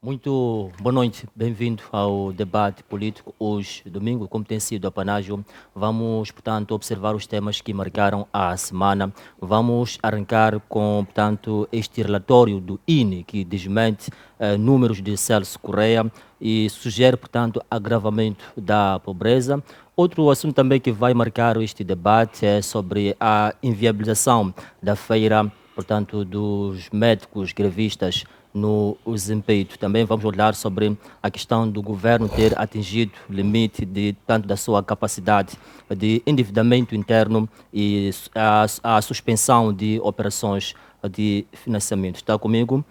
Muito boa noite, bem-vindo ao debate político hoje, domingo, como tem sido a panágio. Vamos, portanto, observar os temas que marcaram a semana. Vamos arrancar com, portanto, este relatório do INE, que desmente números de Celso Correia e sugere, portanto, agravamento da pobreza. Outro assunto também que vai marcar este debate é sobre a inviabilização da feira, portanto, dos médicos grevistas no desempenho. Também vamos olhar sobre a questão do governo ter atingido o limite de tanto da sua capacidade de endividamento interno e a suspensão de operações de financiamento. Está comigo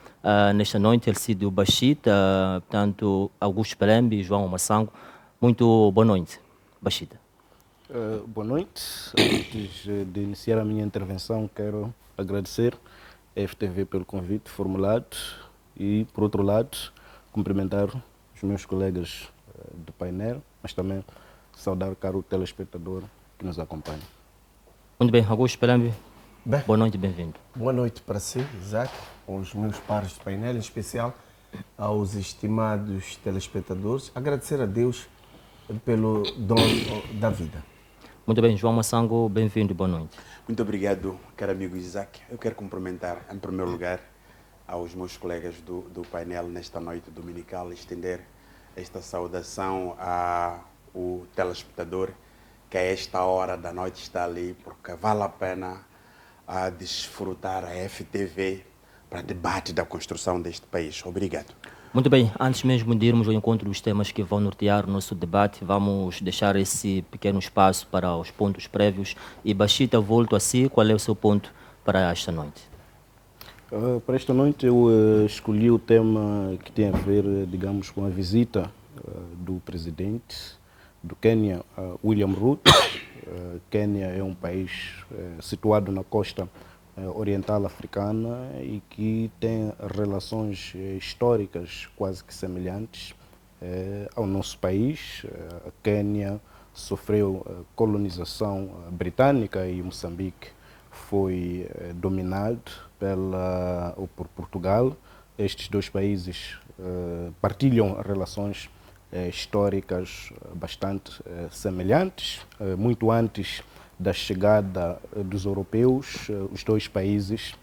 nesta noite Elcidio Bachita, portanto Augusto Pelembe e João Massango. Muito boa noite, Bachita. Boa noite. Antes de iniciar a minha intervenção, quero agradecer a FTV pelo convite formulado e, por outro lado, cumprimentar os meus colegas do painel, mas também saudar o caro telespectador que nos acompanha. Muito bem, Augusto Pelembe, Bem, boa noite e bem-vindo. boa noite para si, Isaac, aos meus pares de painel, em especial aos estimados telespectadores. Agradecer a Deus pelo dom da vida. Muito bem, João Massango, bem-vindo e boa noite. Muito obrigado, caro amigo Isaac. Eu quero cumprimentar, em primeiro lugar, aos meus colegas do painel nesta noite dominical, estender esta saudação ao telespectador que a esta hora da noite está ali, porque vale a pena desfrutar a FTV para debate da construção deste país. Obrigado. Muito bem, antes mesmo de irmos ao encontro dos temas que vão nortear o nosso debate, vamos deixar esse pequeno espaço para os pontos prévios. E Bachita, volto a si, qual é o seu ponto para esta noite? Para esta noite eu escolhi o tema que tem a ver, digamos, com a visita do presidente do Quênia, William Ruto. Quênia é um país situado na costa oriental africana e que tem relações históricas quase que semelhantes ao nosso país. A Quênia sofreu colonização britânica e Moçambique foi dominado por Portugal. Estes dois países partilham relações históricas bastante semelhantes. Muito antes da chegada dos europeus, os dois países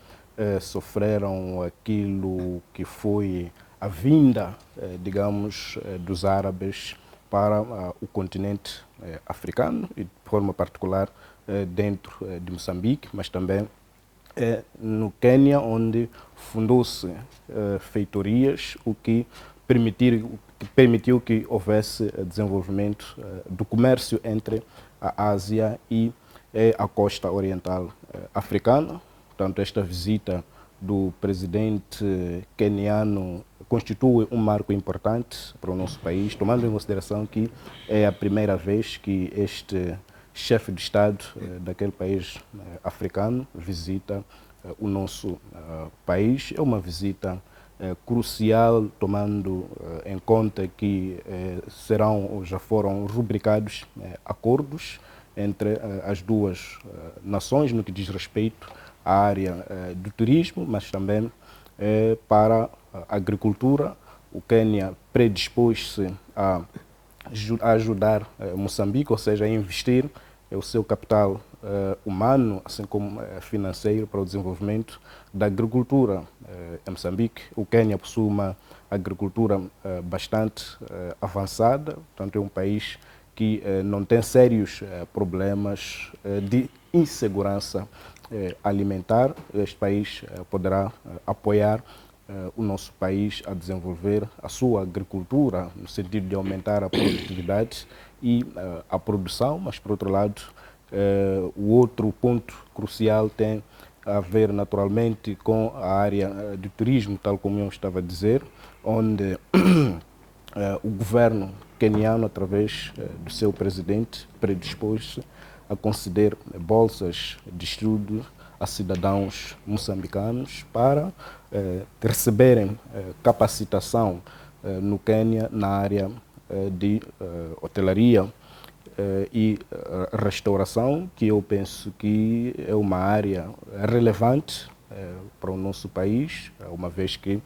sofreram aquilo que foi a vinda, digamos, dos árabes para o continente africano e, de forma particular, dentro de Moçambique, mas também no Quênia, onde fundou-se feitorias, o que permitiu que houvesse desenvolvimento do comércio entre a Ásia e a costa oriental africana. Portanto, esta visita do presidente queniano constitui um marco importante para o nosso país, tomando em consideração que é a primeira vez que este chefe de Estado daquele país africano visita o nosso país. É uma visita crucial, tomando em conta que serão ou já foram rubricados acordos entre as duas nações no que diz respeito à área do turismo, mas também para a agricultura. O Quênia predispôs-se a ajudar Moçambique, ou seja, a investir o seu capital humano, assim como financeiro, para o desenvolvimento da agricultura em Moçambique. O Quênia possui uma agricultura bastante avançada, portanto é um país que não tem sérios problemas de insegurança alimentar. Este país poderá apoiar o nosso país a desenvolver a sua agricultura, no sentido de aumentar a produtividade e a produção, mas, por outro lado, o outro ponto crucial tem a ver, naturalmente, com a área do turismo, tal como eu estava a dizer, onde o governo queniano, através do seu presidente, predispôs-se a conceder bolsas de estudo a cidadãos moçambicanos para receberem capacitação no Quênia na área de hotelaria e restauração, que eu penso que é uma área relevante para o nosso país, uma vez que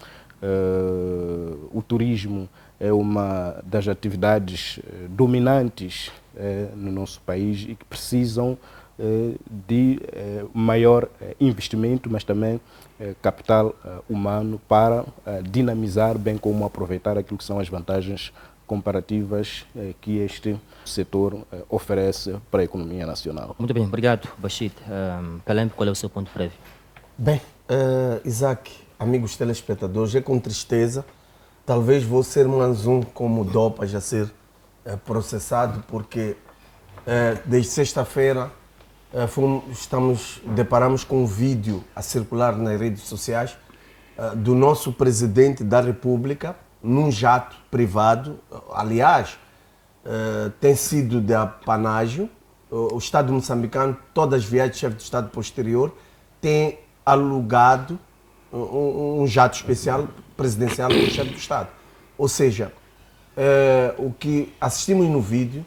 o turismo é uma das atividades dominantes no nosso país e que precisam de maior investimento, mas também capital humano para dinamizar, bem como aproveitar aquilo que são as vantagens comparativas que este setor oferece para a economia nacional. Muito bem, obrigado, Bashir. Pelém, qual é o seu ponto prévio? Bem, Isaac, amigos telespectadores, é com tristeza. Talvez vou ser mais um como Dopas a ser processado, porque desde sexta-feira deparamos com um vídeo a circular nas redes sociais do nosso presidente da República num jato privado. Aliás, tem sido de apanágio. O Estado moçambicano, todas as viagens de chefe de Estado posterior, tem alugado um jato especial presidencial para o chefe do Estado. Ou seja, o que assistimos no vídeo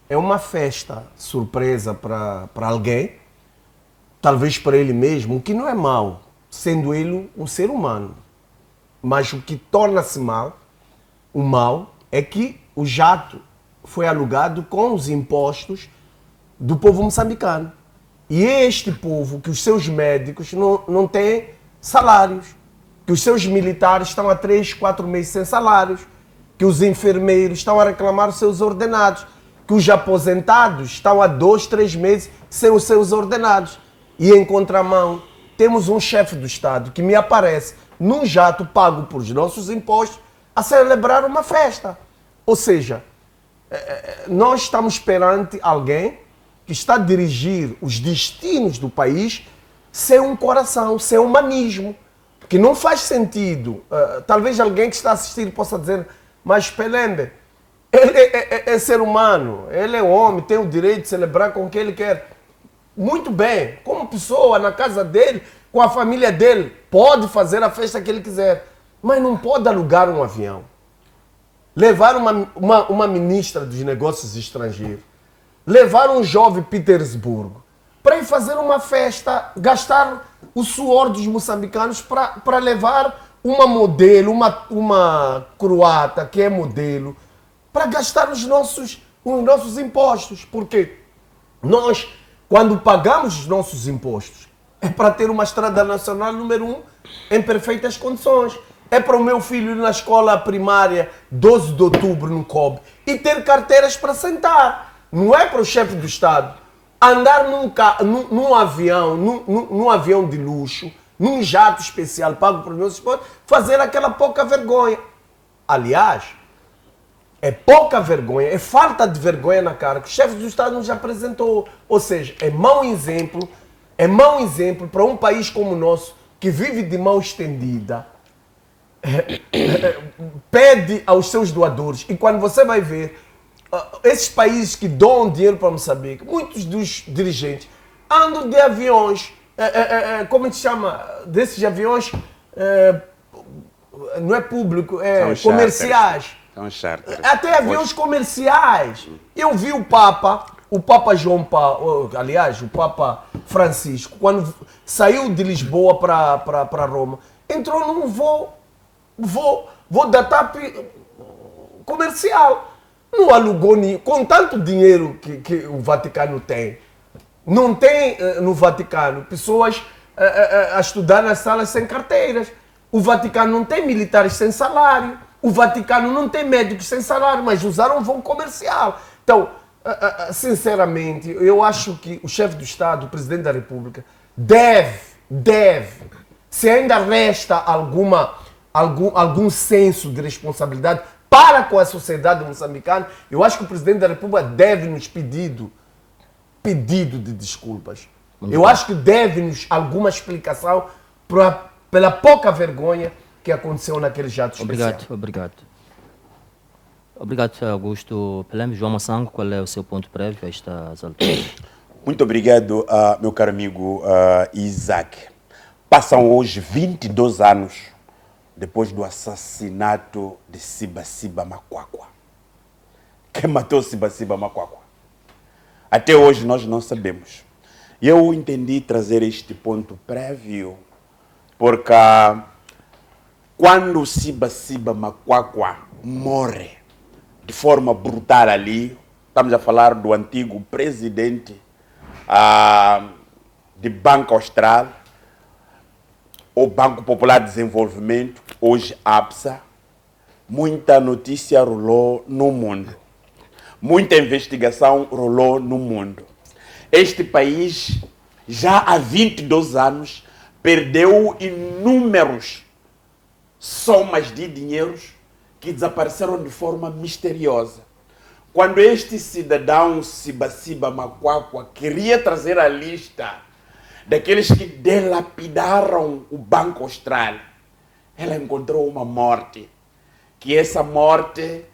é uma festa surpresa para alguém, talvez para ele mesmo, o que não é mau, sendo ele um ser humano. Mas o que torna-se o mal é que o jato foi alugado com os impostos do povo moçambicano. E é este povo que os seus médicos não têm salários, que os seus militares estão há 3, 4 meses sem salários, que os enfermeiros estão a reclamar os seus ordenados, que os aposentados estão há 2, 3 meses sem os seus ordenados. E em contramão, temos um chefe do Estado que me aparece num jato pago por nossos impostos a celebrar uma festa. Ou seja, nós estamos perante alguém que está a dirigir os destinos do país sem um coração, sem humanismo, que não faz sentido. Talvez alguém que está a assistir possa dizer, mas Pelembe, ele é ser humano, ele é homem, tem o direito de celebrar com o que ele quer. Muito bem, como pessoa, na casa dele, com a família dele, pode fazer a festa que ele quiser, mas não pode alugar um avião, levar uma ministra dos negócios estrangeiros, levar um jovem Petersburgo, para ir fazer uma festa, gastar o suor dos moçambicanos para levar uma modelo, uma croata que é modelo, para gastar os nossos impostos. Porque nós, quando pagamos os nossos impostos, é para ter uma estrada nacional número 1 em perfeitas condições. É para o meu filho ir na escola primária 12 de outubro no COB e ter carteiras para sentar. Não é para o chefe do Estado andar num avião de luxo, num jato especial pago por meus impostos, fazer aquela pouca vergonha. Aliás, é pouca vergonha, é falta de vergonha na cara que o chefe do Estado nos apresentou. Ou seja, é mau exemplo para um país como o nosso, que vive de mão estendida, pede aos seus doadores. E quando você vai ver, esses países que doam dinheiro para Moçambique, muitos dos dirigentes andam de aviões, como se chama, desses aviões, não é público, comerciais. Até aviões comerciais. Eu vi o Papa João Paulo, aliás, o Papa Francisco, quando saiu de Lisboa para Roma, entrou num voo da TAP comercial. Não alugou com tanto dinheiro que o Vaticano tem. Não tem no Vaticano pessoas a estudar nas salas sem carteiras. O Vaticano não tem militares sem salário. O Vaticano não tem médicos sem salário, mas usaram um voo comercial. Então, sinceramente, eu acho que o chefe do Estado, o Presidente da República, deve, se ainda resta algum senso de responsabilidade para com a sociedade moçambicana, eu acho que o Presidente da República deve nos pedido de desculpas. Eu acho que deve-nos alguma explicação pela pouca vergonha que aconteceu naquele jato especial. Obrigado, Augusto Pelém. João Massango, qual é o seu ponto prévio a estas alturas? Muito obrigado, meu caro amigo Isaac. Passam hoje 22 anos depois do assassinato de Siba Makwakwa. Quem matou Siba Makwakwa? Até hoje nós não sabemos. Eu entendi trazer este ponto prévio porque quando o Siba Macuacua morre de forma brutal ali, estamos a falar do antigo presidente de Banco Austral, o Banco Popular de Desenvolvimento, hoje APSA, muita notícia rolou no mundo. Muita investigação rolou no mundo. Este país, já há 22 anos, perdeu inúmeros somas de dinheiros que desapareceram de forma misteriosa. Quando este cidadão Siba Macuacua queria trazer a lista daqueles que dilapidaram o Banco Austral, ela encontrou uma morte. Que essa morte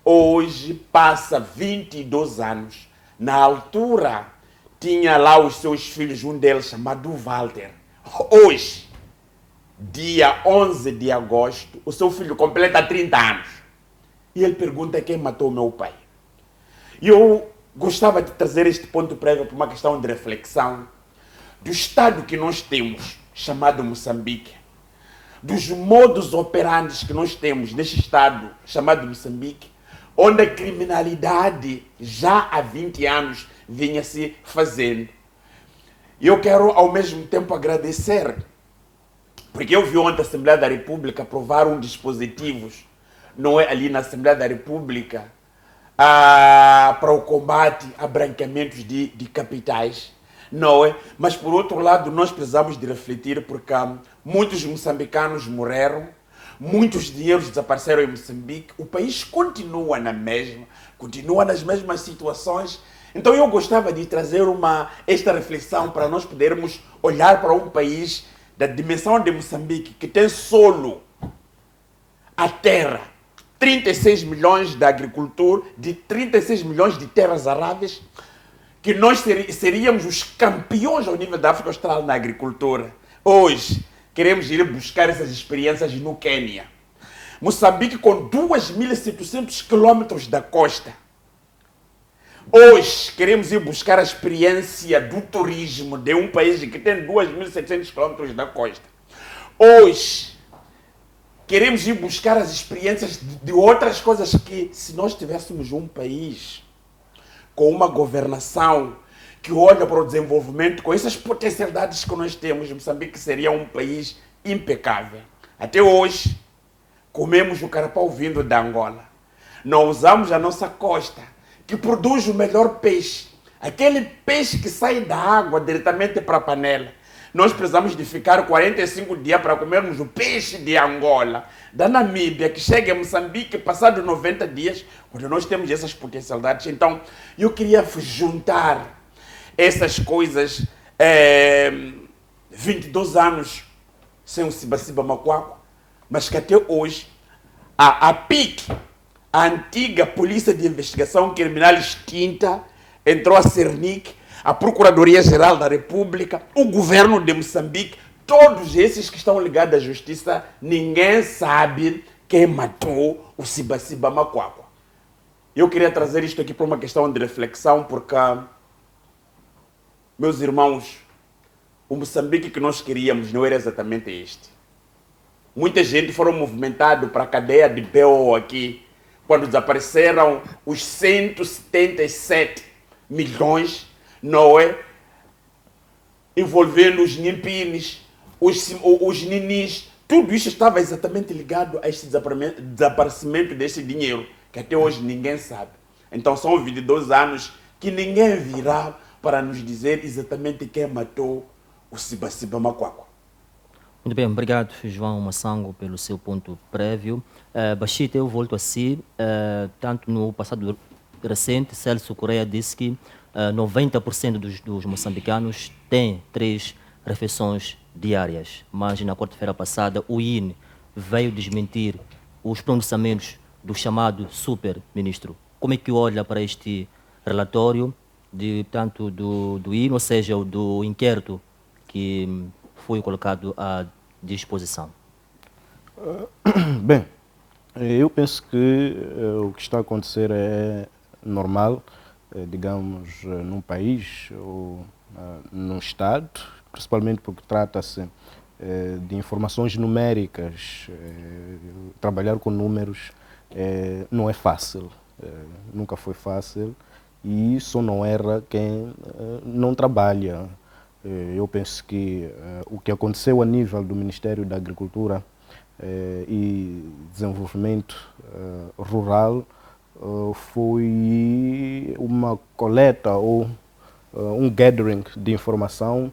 hoje passa 22 anos. Na altura, tinha lá os seus filhos, um deles chamado Walter. Hoje, dia 11 de agosto, o seu filho completa 30 anos. E ele pergunta quem matou meu pai. E eu gostava de trazer este ponto prévio para uma questão de reflexão do estado que nós temos, chamado Moçambique, dos modos operantes que nós temos neste estado, chamado Moçambique, onde a criminalidade já há 20 anos vinha se fazendo. E eu quero, ao mesmo tempo, agradecer, porque eu vi ontem a Assembleia da República aprovar dispositivos, não é, ali na Assembleia da República, para o combate a branqueamentos de capitais, não é? Mas, por outro lado, nós precisamos de refletir porque muitos moçambicanos morreram, muitos dinheiros desapareceram em Moçambique, o país continua na mesma, continua nas mesmas situações. Então eu gostava de trazer esta reflexão para nós podermos olhar para um país da dimensão de Moçambique, que tem solo, a terra, 36 milhões de agricultura, de 36 milhões de terras aráveis, que nós seríamos os campeões ao nível da África Austral na agricultura. Hoje, queremos ir buscar essas experiências no Quênia. Moçambique com 2.700 quilômetros da costa. Hoje, queremos ir buscar a experiência do turismo de um país que tem 2.700 quilômetros da costa. Hoje, queremos ir buscar as experiências de outras coisas que, se nós tivéssemos um país com uma governação que olha para o desenvolvimento, com essas potencialidades que nós temos, Moçambique seria um país impecável. Até hoje, comemos o carapau vindo da Angola. Não usamos a nossa costa, que produz o melhor peixe. Aquele peixe que sai da água diretamente para a panela. Nós precisamos de ficar 45 dias para comermos o peixe de Angola, da Namíbia, que chega a Moçambique passado 90 dias, quando nós temos essas potencialidades. Então, eu queria juntar essas coisas, 22 anos sem o Siba Macuacua, mas que até hoje a PIC, a antiga Polícia de Investigação Criminal extinta, entrou a Cernic, a Procuradoria-Geral da República, o governo de Moçambique, todos esses que estão ligados à justiça, ninguém sabe quem matou o Siba Macuacua. Eu queria trazer isto aqui para uma questão de reflexão, porque, meus irmãos, o Moçambique que nós queríamos não era exatamente este. Muita gente foram movimentado para a cadeia de BO aqui, quando desapareceram os 177 milhões, não é? Envolvendo os nimpines, os ninis, tudo isso estava exatamente ligado a este desaparecimento desse dinheiro, que até hoje ninguém sabe. Então são 22 anos que ninguém virá para nos dizer exatamente quem matou o Siba Macuacua. Muito bem, obrigado, João Massango, pelo seu ponto prévio. Bachita, eu volto a si. Tanto no passado recente, Celso Correia disse que 90% dos moçambicanos têm 3 refeições diárias. Mas na quarta-feira passada, o INE veio desmentir os pronunciamentos do chamado super-ministro. Como é que olha para este relatório, tanto do INE, ou seja, do inquérito que foi colocado à disposição? Bem, eu penso que o que está a acontecer é normal, digamos, num país ou num Estado, principalmente porque trata-se de informações numéricas, trabalhar com números não é fácil, nunca foi fácil, e isso não erra quem não trabalha. Eu penso que o que aconteceu a nível do Ministério da Agricultura e Desenvolvimento Rural foi uma coleta ou um gathering de informação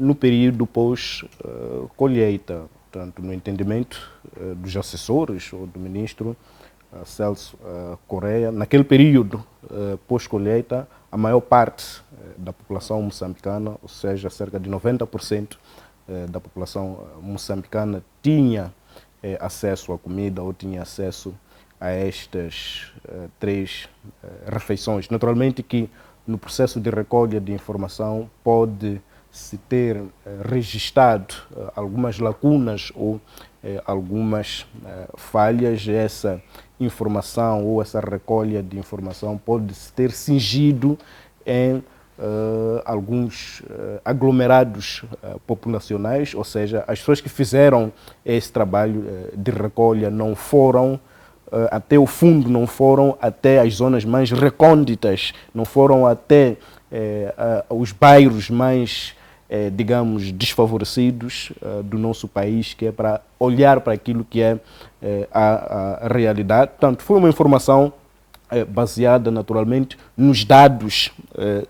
no período pós-colheita, portanto, no entendimento dos assessores ou do ministro Celso Correia. Naquele período pós-colheita, a maior parte da população moçambicana, ou seja, cerca de 90% da população moçambicana tinha acesso à comida ou tinha acesso a estas três refeições. Naturalmente que no processo de recolha de informação pode-se ter registrado algumas lacunas ou algumas falhas. Essa informação ou essa recolha de informação pode-se ter cingido em alguns aglomerados populacionais, ou seja, as pessoas que fizeram esse trabalho de recolha não foram até o fundo, não foram até as zonas mais recônditas, não foram até os bairros mais, digamos, desfavorecidos do nosso país, que é para olhar para aquilo que é a realidade. Portanto, foi uma informação baseada naturalmente nos dados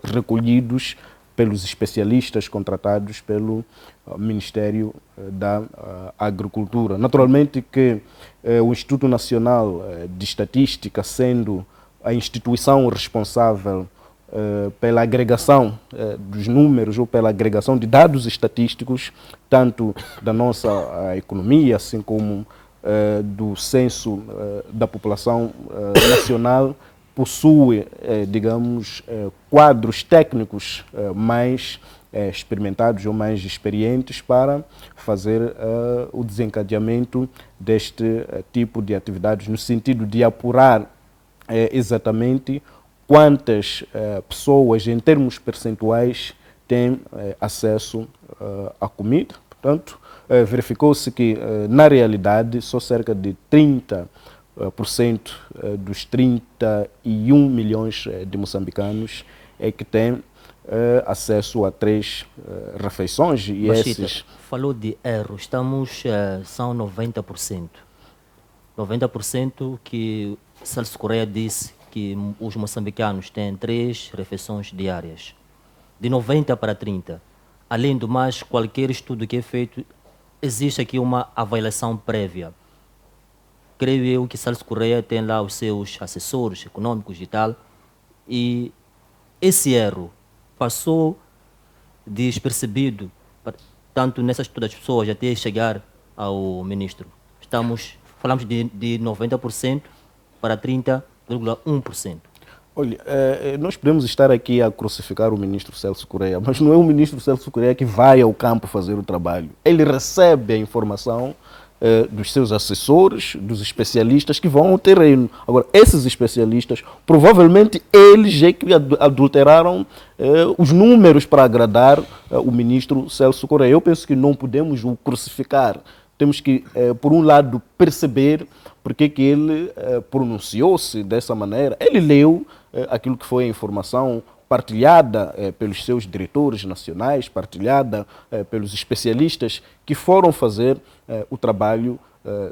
recolhidos pelos especialistas contratados pelo Ministério da Agricultura. Naturalmente que o Instituto Nacional de Estatística, sendo a instituição responsável pela agregação dos números ou pela agregação de dados estatísticos, tanto da nossa economia, assim como do censo da população nacional, possui, digamos, quadros técnicos mais experimentados ou mais experientes para fazer o desencadeamento deste tipo de atividades, no sentido de apurar exatamente quantas pessoas, em termos percentuais, têm acesso à comida. Portanto, verificou-se que, na realidade, só cerca de 30% dos 31 milhões de moçambicanos é que têm acesso a 3 refeições. E Bashita, esses... falou de erro, são 90%. 90% que Celso Correia disse que os moçambicanos têm 3 refeições diárias. De 90 para 30. Além do mais, qualquer estudo que é feito, existe aqui uma avaliação prévia. Creio eu que Celso Correia tem lá os seus assessores econômicos e tal, e esse erro passou despercebido, tanto nessas todas as pessoas, até chegar ao ministro. Falamos de 90% para 30,1%. Olha, nós podemos estar aqui a crucificar o ministro Celso Correia, mas não é o ministro Celso Correia que vai ao campo fazer o trabalho. Ele recebe a informação dos seus assessores, dos especialistas que vão ao terreno. Agora, esses especialistas, provavelmente eles é que adulteraram os números para agradar o ministro Celso Correia. Eu penso que não podemos o crucificar. Temos que, por um lado, perceber porque que ele pronunciou-se dessa maneira. Ele leu aquilo que foi a informação partilhada pelos seus diretores nacionais, partilhada pelos especialistas que foram fazer o trabalho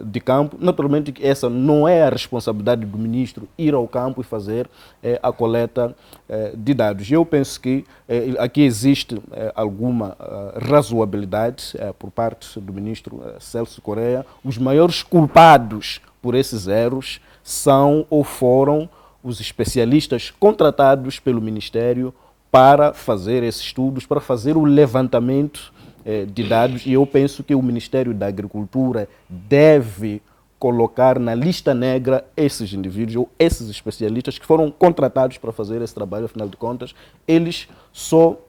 de campo. Naturalmente que essa não é a responsabilidade do ministro ir ao campo e fazer a coleta de dados. Eu penso que aqui existe alguma razoabilidade por parte do ministro Celso Correia. Os maiores culpados por esses erros são ou foram os especialistas contratados pelo Ministério para fazer esses estudos, para fazer o levantamento de dados, e eu penso que o Ministério da Agricultura deve colocar na lista negra esses indivíduos ou esses especialistas que foram contratados para fazer esse trabalho. Afinal de contas, eles só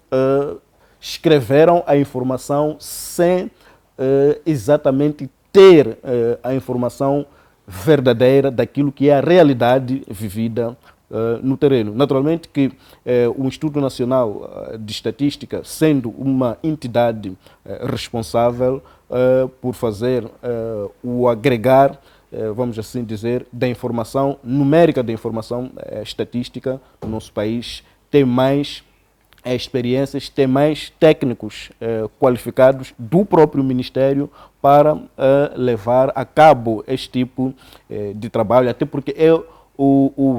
escreveram a informação sem exatamente ter a informação verdadeira daquilo que é a realidade vivida no terreno. Naturalmente que o Instituto Nacional de Estatística, sendo uma entidade responsável por fazer o agregar, vamos assim dizer, da informação numérica, da informação estatística no nosso país, tem mais experiências, tem mais técnicos qualificados do próprio Ministério para levar a cabo este tipo de trabalho, até porque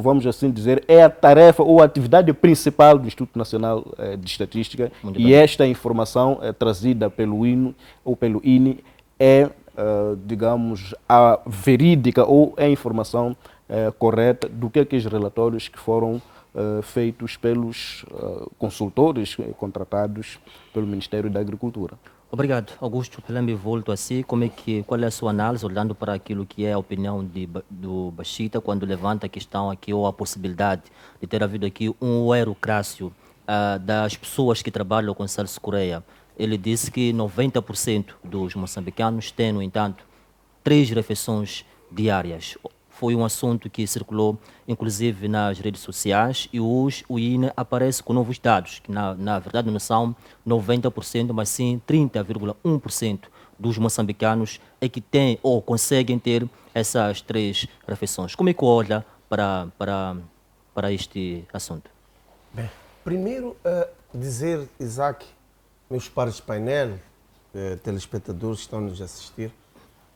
vamos assim dizer, é a tarefa ou a atividade principal do Instituto Nacional de Estatística. Muito e bem. Esta informação trazida pelo INE ou pelo INE é, digamos, a verídica ou a informação correta do que os relatórios que foram feitos pelos consultores contratados pelo Ministério da Agricultura. Obrigado. Augusto Pelembe, volto a si. Qual é a sua análise, olhando para aquilo que é a opinião do Bashita, quando levanta a questão aqui, ou a possibilidade de ter havido aqui um aerocrácio das pessoas que trabalham com Celso Correia? Ele disse que 90% dos moçambicanos têm, no entanto, 3 refeições diárias. Foi um assunto que circulou, inclusive, nas redes sociais, e hoje o INE aparece com novos dados, que na verdade não são 90%, mas sim 30,1% dos moçambicanos é que têm ou conseguem ter essas 3 refeições. Como é que olha para este assunto? Bem, primeiro, dizer, Isaac, meus pares de painel, telespectadores que estão nos assistir,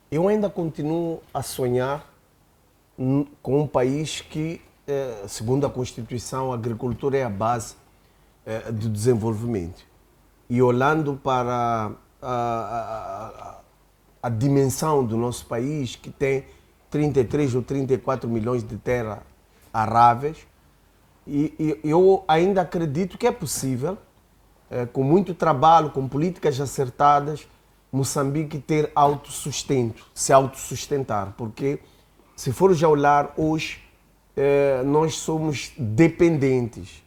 eu ainda continuo a sonhar com um país que, segundo a Constituição, a agricultura é a base do desenvolvimento. E olhando para a dimensão do nosso país, que tem 33 ou 34 milhões de terras aráveis, e eu ainda acredito que é possível, com muito trabalho, com políticas acertadas, Moçambique ter autossustento, se autossustentar, porque se for já olhar hoje, nós somos dependentes.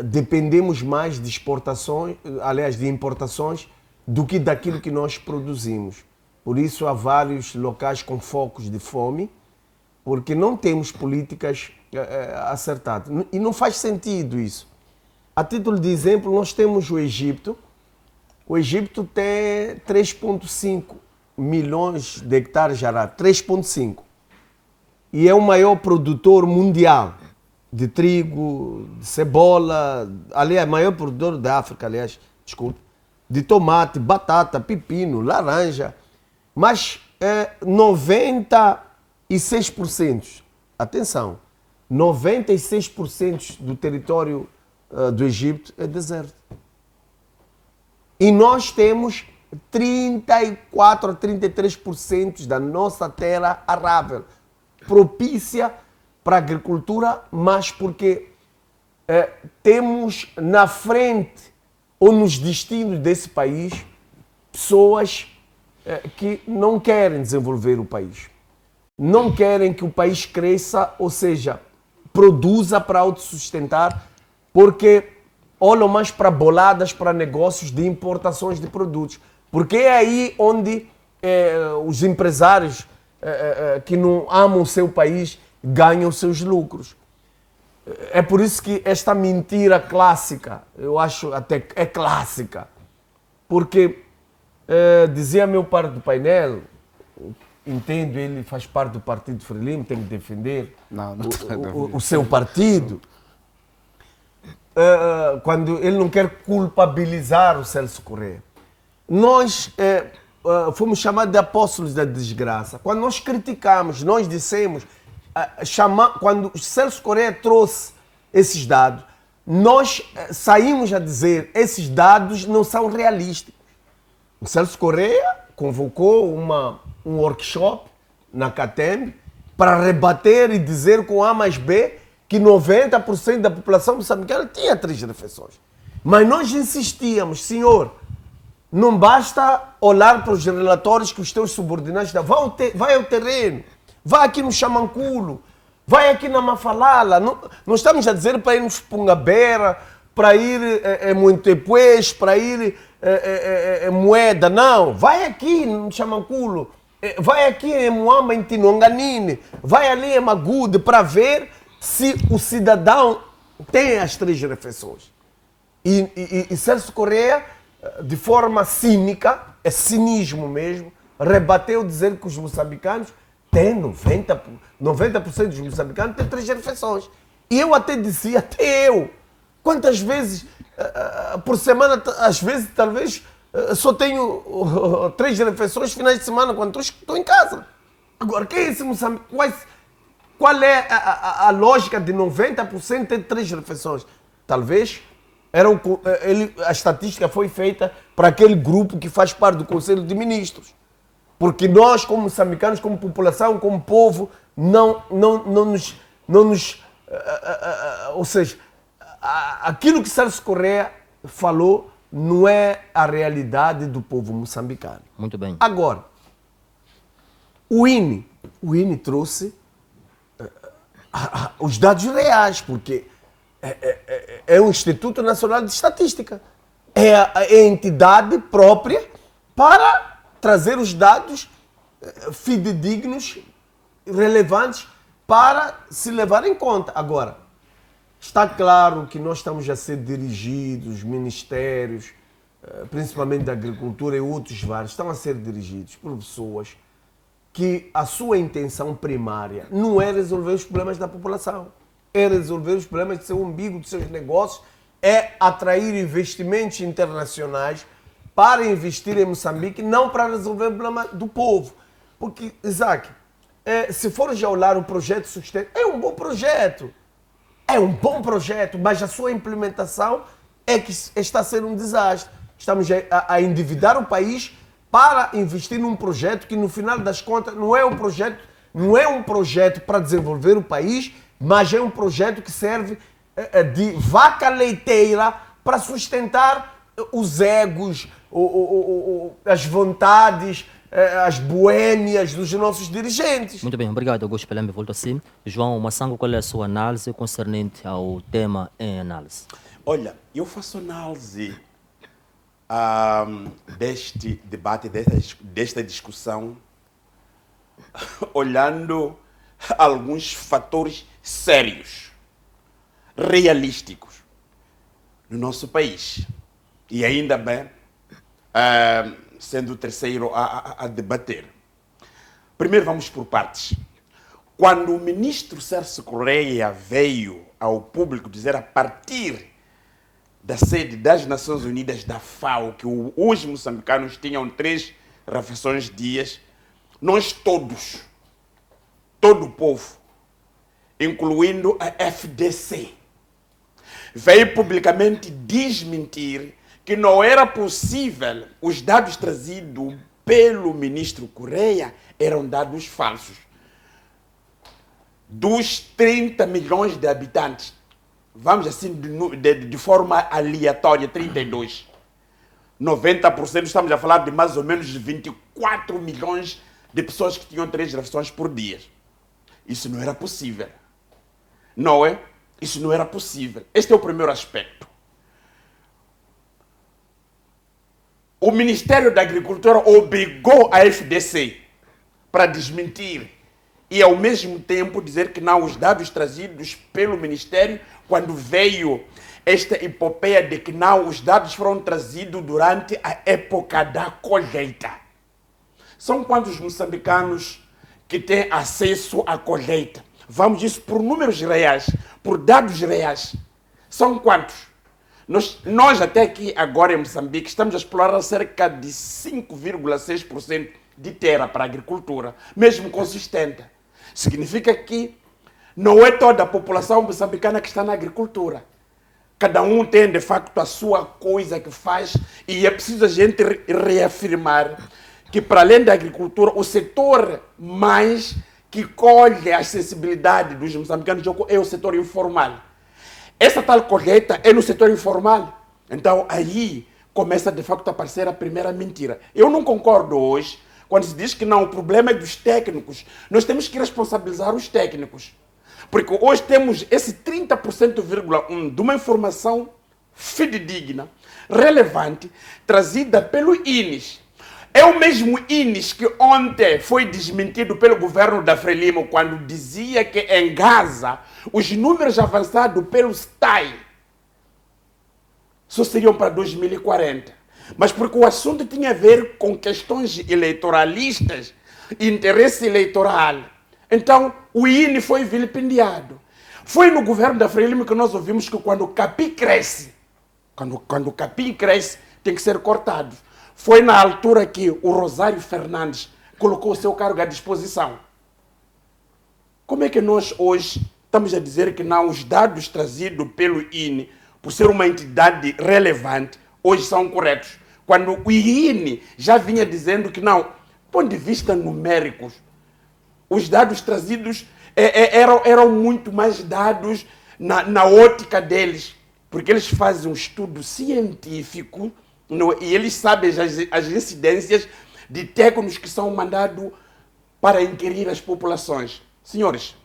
Dependemos mais de exportações, aliás, de importações, do que daquilo que nós produzimos. Por isso há vários locais com focos de fome, porque não temos políticas acertadas. E não faz sentido isso. A título de exemplo, nós temos o Egito. O Egito tem 3,5 milhões de hectares de arado, 3,5. E é o maior produtor mundial de trigo, de cebola, aliás, maior produtor da África, aliás, desculpe, de tomate, batata, pepino, laranja. Mas 96%, atenção, 96% do território do Egito é deserto. E nós temos 34% a 33% da nossa terra arável, propícia para a agricultura, mas porque temos na frente ou nos destinos desse país pessoas que não querem desenvolver o país. Não querem que o país cresça, ou seja, produza para autossustentar, porque olham mais para boladas, para negócios de importações de produtos. Porque é aí onde os empresários que não amam o seu país ganham seus lucros. É por isso que esta mentira clássica, eu acho até que é clássica, porque dizia meu par do painel, entendo, ele faz parte do partido Frelimo, tem que defender o seu partido, quando ele não quer culpabilizar o Celso Correia. Nós fomos chamados de apóstolos da desgraça. Quando nós criticamos, nós dissemos, quando o Celso Correia trouxe esses dados, nós saímos a dizer esses dados não são realísticos. O Celso Correia convocou um workshop na CATEM para rebater e dizer com A mais B que 90% da população moçambicana tinha 3 refeições. Mas nós insistíamos, senhor, não basta olhar para os relatórios que os teus subordinados dão. Vai ao terreno, vai aqui no Xamanculo, vai aqui na Mafalala. Não estamos a dizer para ir no Spungabera, para ir em Montepuez, para ir em Moeda, não. Vai aqui no Xamanculo, vai aqui em Moamba, em Tinonganine, vai ali em Magude para ver se o cidadão tem as 3 refeições. E Celso Correia, de forma cínica, é cinismo mesmo, rebateu dizendo que os moçambicanos têm 90% dos moçambicanos têm 3 refeições. E eu até dizia, até eu, quantas vezes por semana, às vezes, talvez, só tenho 3 refeições finais de semana quando estou em casa. Agora, quem é esse Moçambique? Qual é a lógica de 90% ter 3 refeições? Talvez a estatística foi feita para aquele grupo que faz parte do Conselho de Ministros. Porque nós, como moçambicanos, como população, como povo, não nos ou seja, aquilo que Celso Correia falou não é a realidade do povo moçambicano. Muito bem. Agora, o INE trouxe os dados reais, porque é o Instituto Nacional de Estatística. É a entidade própria para trazer os dados fidedignos, relevantes, para se levar em conta. Agora, está claro que nós estamos a ser dirigidos, ministérios, principalmente da agricultura e outros vários, estão a ser dirigidos por pessoas que a sua intenção primária não é resolver os problemas da população, é resolver os problemas do seu umbigo, dos seus negócios, é atrair investimentos internacionais para investir em Moçambique, não para resolver o problema do povo. Porque, Isaac, se for já olhar o projeto Sustento, é um bom projeto. É um bom projeto, mas a sua implementação é que está a ser um desastre. Estamos a endividar o país para investir num projeto que, no final das contas, não é um projeto para desenvolver o país, mas é um projeto que serve de vaca leiteira para sustentar os egos, as vontades, as boêmias dos nossos dirigentes. Muito bem, obrigado, Augusto Pelembe. Volto assim. João Massango, qual é a sua análise concernente ao tema em análise? Olha, eu faço análise deste debate, desta discussão, olhando alguns fatores sérios, realísticos no nosso país. E ainda bem, sendo o terceiro a debater. Primeiro vamos por partes. Quando o ministro Celso Correia veio ao público dizer, a partir da sede das Nações Unidas, da FAO, que os moçambicanos tinham 3 refeições dias, nós todos, todo o povo, incluindo a FDC, veio publicamente desmentir que não era possível, os dados trazidos pelo ministro Correia eram dados falsos. Dos 30 milhões de habitantes, vamos assim, de forma aleatória, 32. 90%, estamos a falar de mais ou menos 24 milhões de pessoas que tinham 3 refeições por dia. Isso não era possível. Não é? Isso não era possível. Este é o primeiro aspecto. O Ministério da Agricultura obrigou a FDC para desmentir e, ao mesmo tempo, dizer que não, os dados trazidos pelo Ministério, quando veio esta epopeia de que não, os dados foram trazidos durante a época da colheita. São quantos moçambicanos que têm acesso à colheita? Vamos isso por números reais, por dados reais. São quantos? Nós até aqui, agora em Moçambique, estamos a explorar cerca de 5,6% de terra para a agricultura, mesmo consistente. Significa que não é toda a população moçambicana que está na agricultura. Cada um tem, de facto, a sua coisa que faz, e é preciso a gente reafirmar que, para além da agricultura, o setor mais que colhe a sensibilidade dos moçambicanos é o setor informal. Essa tal colheita é no setor informal. Então, aí começa, de facto, a aparecer a primeira mentira. Eu não concordo hoje quando se diz que não, o problema é dos técnicos. Nós temos que responsabilizar os técnicos. Porque hoje temos esse 30,1% de uma informação fidedigna, relevante, trazida pelo INES. É o mesmo INES que ontem foi desmentido pelo governo da Frelimo quando dizia que em Gaza os números avançados pelo STAI só seriam para 2040. Mas porque o assunto tinha a ver com questões eleitoralistas, interesse eleitoral. Então, o INE foi vilipendiado. Foi no governo da Frelimo que nós ouvimos que quando o capim cresce, quando o capim cresce, tem que ser cortado. Foi na altura que o Rosário Fernandes colocou o seu cargo à disposição. Como é que nós hoje estamos a dizer que não, os dados trazidos pelo INE, por ser uma entidade relevante, hoje são corretos? Quando o INE já vinha dizendo que não, do ponto de vista numéricos, os dados trazidos eram muito mais dados na ótica deles, porque eles fazem um estudo científico e eles sabem as incidências de técnicos que são mandados para inquirir as populações. Senhores,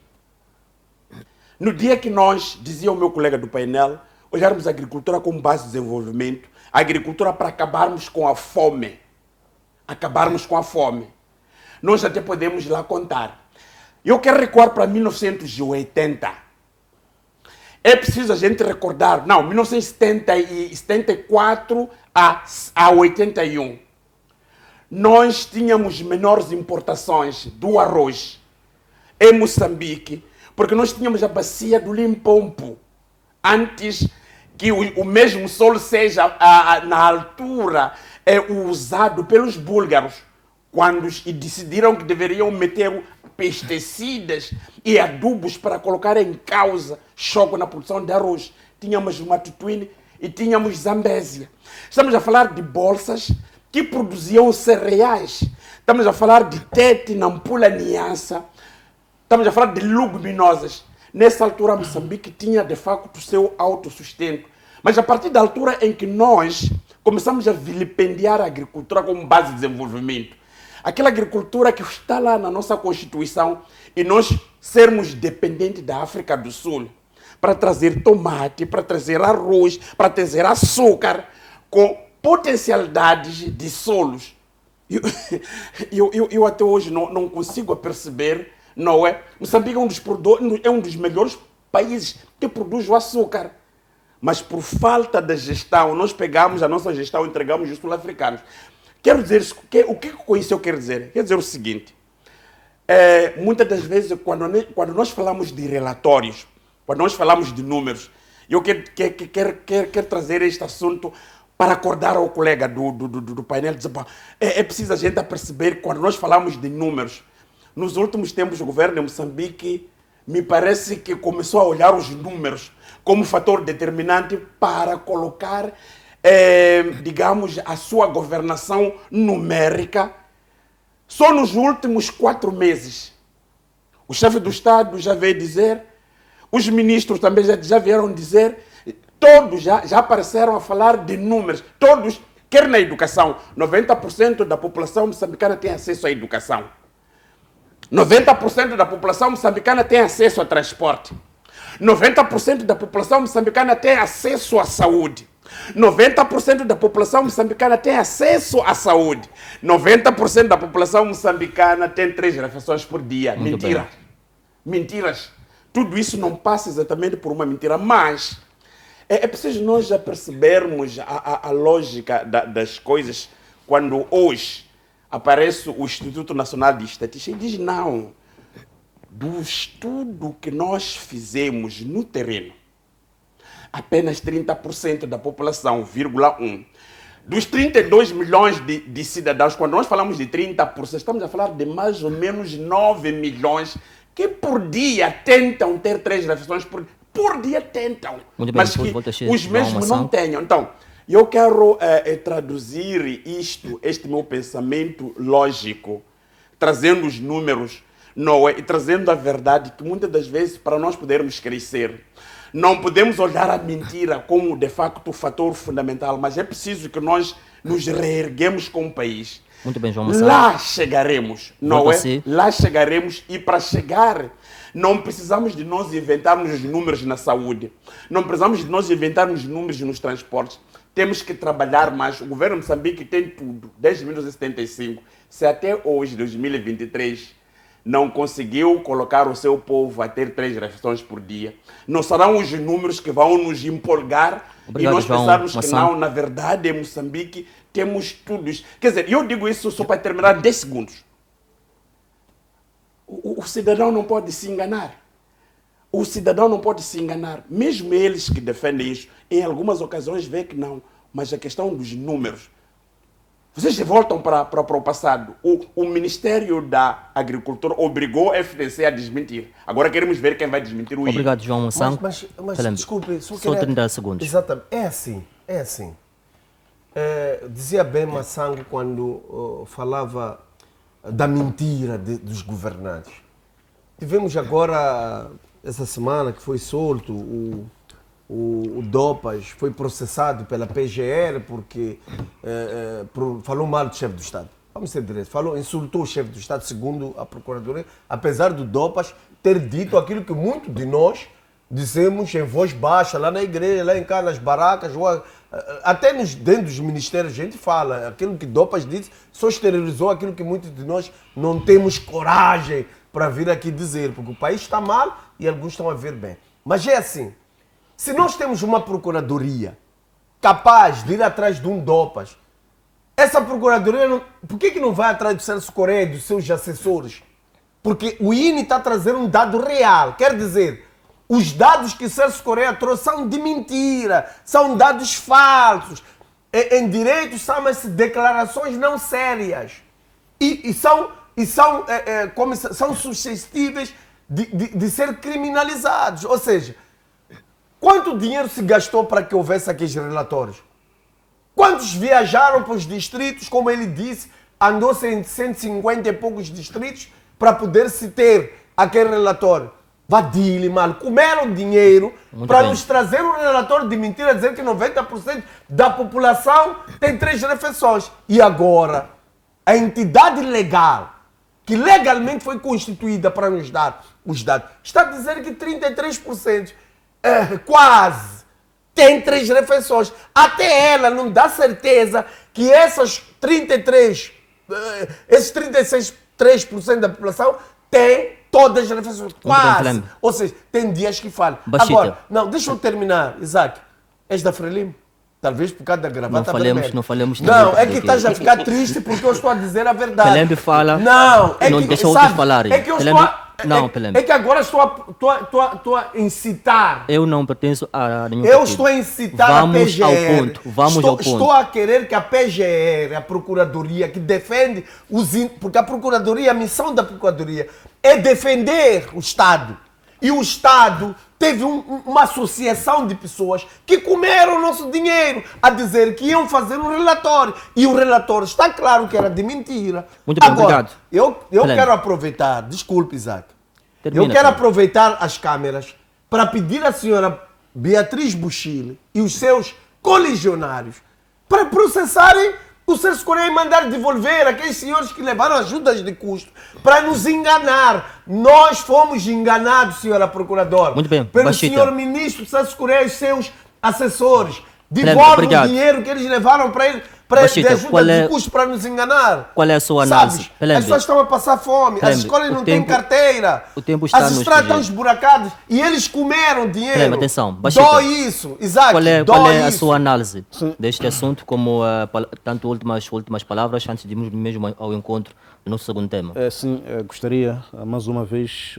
no dia que nós, dizia o meu colega do painel, olharmos a agricultura como base de desenvolvimento, a agricultura para acabarmos com a fome, nós até podemos lá contar. Eu quero recuar para 1980. É preciso a gente recordar, 1974 a 81. Nós tínhamos menores importações do arroz em Moçambique, porque nós tínhamos a bacia do Limpopo, antes que o mesmo solo seja, na altura, usado pelos búlgaros, quando decidiram que deveriam meter pesticidas e adubos para colocar em causa choque na produção de arroz. Tínhamos Matutuine e tínhamos Zambésia. Estamos a falar de bolsas que produziam cereais. Estamos a falar de tete, nampula, niança. Estamos a falar de leguminosas. Nessa altura, Moçambique tinha, de facto, o seu autossustento. Mas a partir da altura em que nós começamos a vilipendiar a agricultura como base de desenvolvimento, aquela agricultura que está lá na nossa Constituição, e nós sermos dependentes da África do Sul para trazer tomate, para trazer arroz, para trazer açúcar, com potencialidades de solos. Eu até hoje não consigo perceber, não é? Moçambique é um dos melhores países que produz o açúcar. Mas por falta de gestão, nós pegamos a nossa gestão e entregamos os sul-africanos. Quero dizer, o que com isso eu quero dizer? Quero dizer o seguinte, muitas das vezes, quando nós falamos de relatórios, quando nós falamos de números, eu quero trazer este assunto para acordar ao colega do painel, dizer, é preciso a gente perceber, quando nós falamos de números, nos últimos tempos o governo de Moçambique me parece que começou a olhar os números como fator determinante para colocar, digamos, a sua governação numérica. Só nos últimos 4 meses, o chefe do Estado já veio dizer, os ministros também já vieram dizer, todos já apareceram a falar de números, todos, quer na educação, 90% da população moçambicana tem acesso à educação. 90% da população moçambicana tem acesso a transporte. 90% da população moçambicana tem acesso à saúde. 90% da população moçambicana tem acesso à saúde. 90% da população moçambicana tem 3 refeições por dia. Muito Mentira. bem. Mentiras. Tudo isso não passa exatamente por uma mentira, mas é preciso nós já percebermos a lógica das coisas quando hoje aparece o Instituto Nacional de Estatística e diz não, do estudo que nós fizemos no terreno, apenas 30% da população, 1,1. Dos 32 milhões de cidadãos, quando nós falamos de 30%, estamos a falar de mais ou menos 9 milhões que por dia tentam ter 3 refeições por dia tentam, Muito bem, mas que os mesmos não tenham. Então, eu quero traduzir este meu pensamento lógico, trazendo os números, não é? E trazendo a verdade, que muitas das vezes, para nós podermos crescer, não podemos olhar a mentira como, de facto, o fator fundamental, mas é preciso que nós nos reerguemos como país. Muito bem, João Massaro. Lá chegaremos, não é? Você. Lá chegaremos, e para chegar, não precisamos de nós inventarmos os números na saúde, não precisamos de nós inventarmos números nos transportes, temos que trabalhar mais. O governo de Moçambique tem tudo, desde 1975. Se até hoje, 2023, não conseguiu colocar o seu povo a ter 3 refeições por dia, não serão os números que vão nos empolgar. Obrigado, e nós João pensarmos que Massang. não, na verdade, em Moçambique temos tudo isso. Quer dizer, eu digo isso só para terminar 10 segundos. O cidadão não pode se enganar. O cidadão não pode se enganar. Mesmo eles que defendem isso, em algumas ocasiões vê que não. Mas a questão dos números. Vocês voltam para o passado. O Ministério da Agricultura obrigou a FDC a desmentir. Agora queremos ver quem vai desmentir o I. Obrigado, João Massang. Mas Pelé, desculpe, só 30 segundos. Exatamente. É assim. Dizia bem Massang quando falava da mentira dos governantes. Tivemos agora, essa semana, que foi solto, o Dopas foi processado pela PGR porque falou mal do chefe do Estado. Vamos ser diretos. Insultou o chefe do Estado, segundo a Procuradoria, apesar do Dopas ter dito aquilo que muitos de nós dizemos em voz baixa, lá na igreja, lá em cá, nas barracas, até dentro dos ministérios a gente fala. Aquilo que Dopas disse só exteriorizou aquilo que muitos de nós não temos coragem para vir aqui dizer, porque o país está mal e alguns estão a ver bem. Mas é assim, se nós temos uma procuradoria capaz de ir atrás de um Dopas, essa procuradoria, por que não vai atrás do Celso Correia e dos seus assessores? Porque o INE está trazendo um dado real, quer dizer, os dados que o Celso Correia trouxe são de mentira, são dados falsos. Em direito chamam-se declarações não sérias e são suscetíveis de ser criminalizados. Ou seja, quanto dinheiro se gastou para que houvesse aqueles relatórios? Quantos viajaram para os distritos, como ele disse, andou-se em 150 e poucos distritos para poder-se ter aquele relatório? Vadile, mal, comeram dinheiro para nos trazer um relatório de mentira, dizer que 90% da população tem 3 refeições. E agora, a entidade legal, que legalmente foi constituída para nos dar os dados, está a dizer que 33%, quase, tem 3 refeições. Até ela não dá certeza que esses 36% da população tem todas as refeições, quase. Ou seja, tem dias que falham. Agora, não, deixa eu terminar, Isaac. És da Frelimo? Talvez por causa da gravata vermelha. Não falamos. Não, é que estás a ficar triste porque eu estou a dizer a verdade. Pelembe fala. Não, é não que, deixa outros falarem. É que eu estou Pelembe. que agora estou a incitar. Eu não pertenço a nenhum partido. Estou a incitar a PGR. Vamos ao ponto. Estou a querer que a PGR, a Procuradoria, que defende porque a Procuradoria, a missão da Procuradoria é defender o Estado. E o Estado teve uma associação de pessoas que comeram o nosso dinheiro a dizer que iam fazer um relatório. E o relatório está claro que era de mentira. Muito bem, agora, obrigado. Eu quero aproveitar, desculpe, Isaac. Termina, eu quero aproveitar as câmeras para pedir à senhora Beatriz Buchile e os seus coligionários para processarem o Celso Correia e mandar devolver aqueles senhores que levaram ajudas de custo para nos enganar. Nós fomos enganados, senhora Procuradora, muito bem, pelo senhor ministro Celso Correia e seus assessores. Devolve o dinheiro que eles levaram para ele, de ajuda de custo para nos enganar. Qual é a sua análise? As pessoas estão a passar fome, as escolas não têm carteira, as estradas estão esburacadas e eles comeram dinheiro. Atenção, dói isso, Isaac, qual é a sua análise deste assunto, como tanto últimas palavras, antes de irmos mesmo ao encontro do nosso segundo tema? Sim, gostaria mais uma vez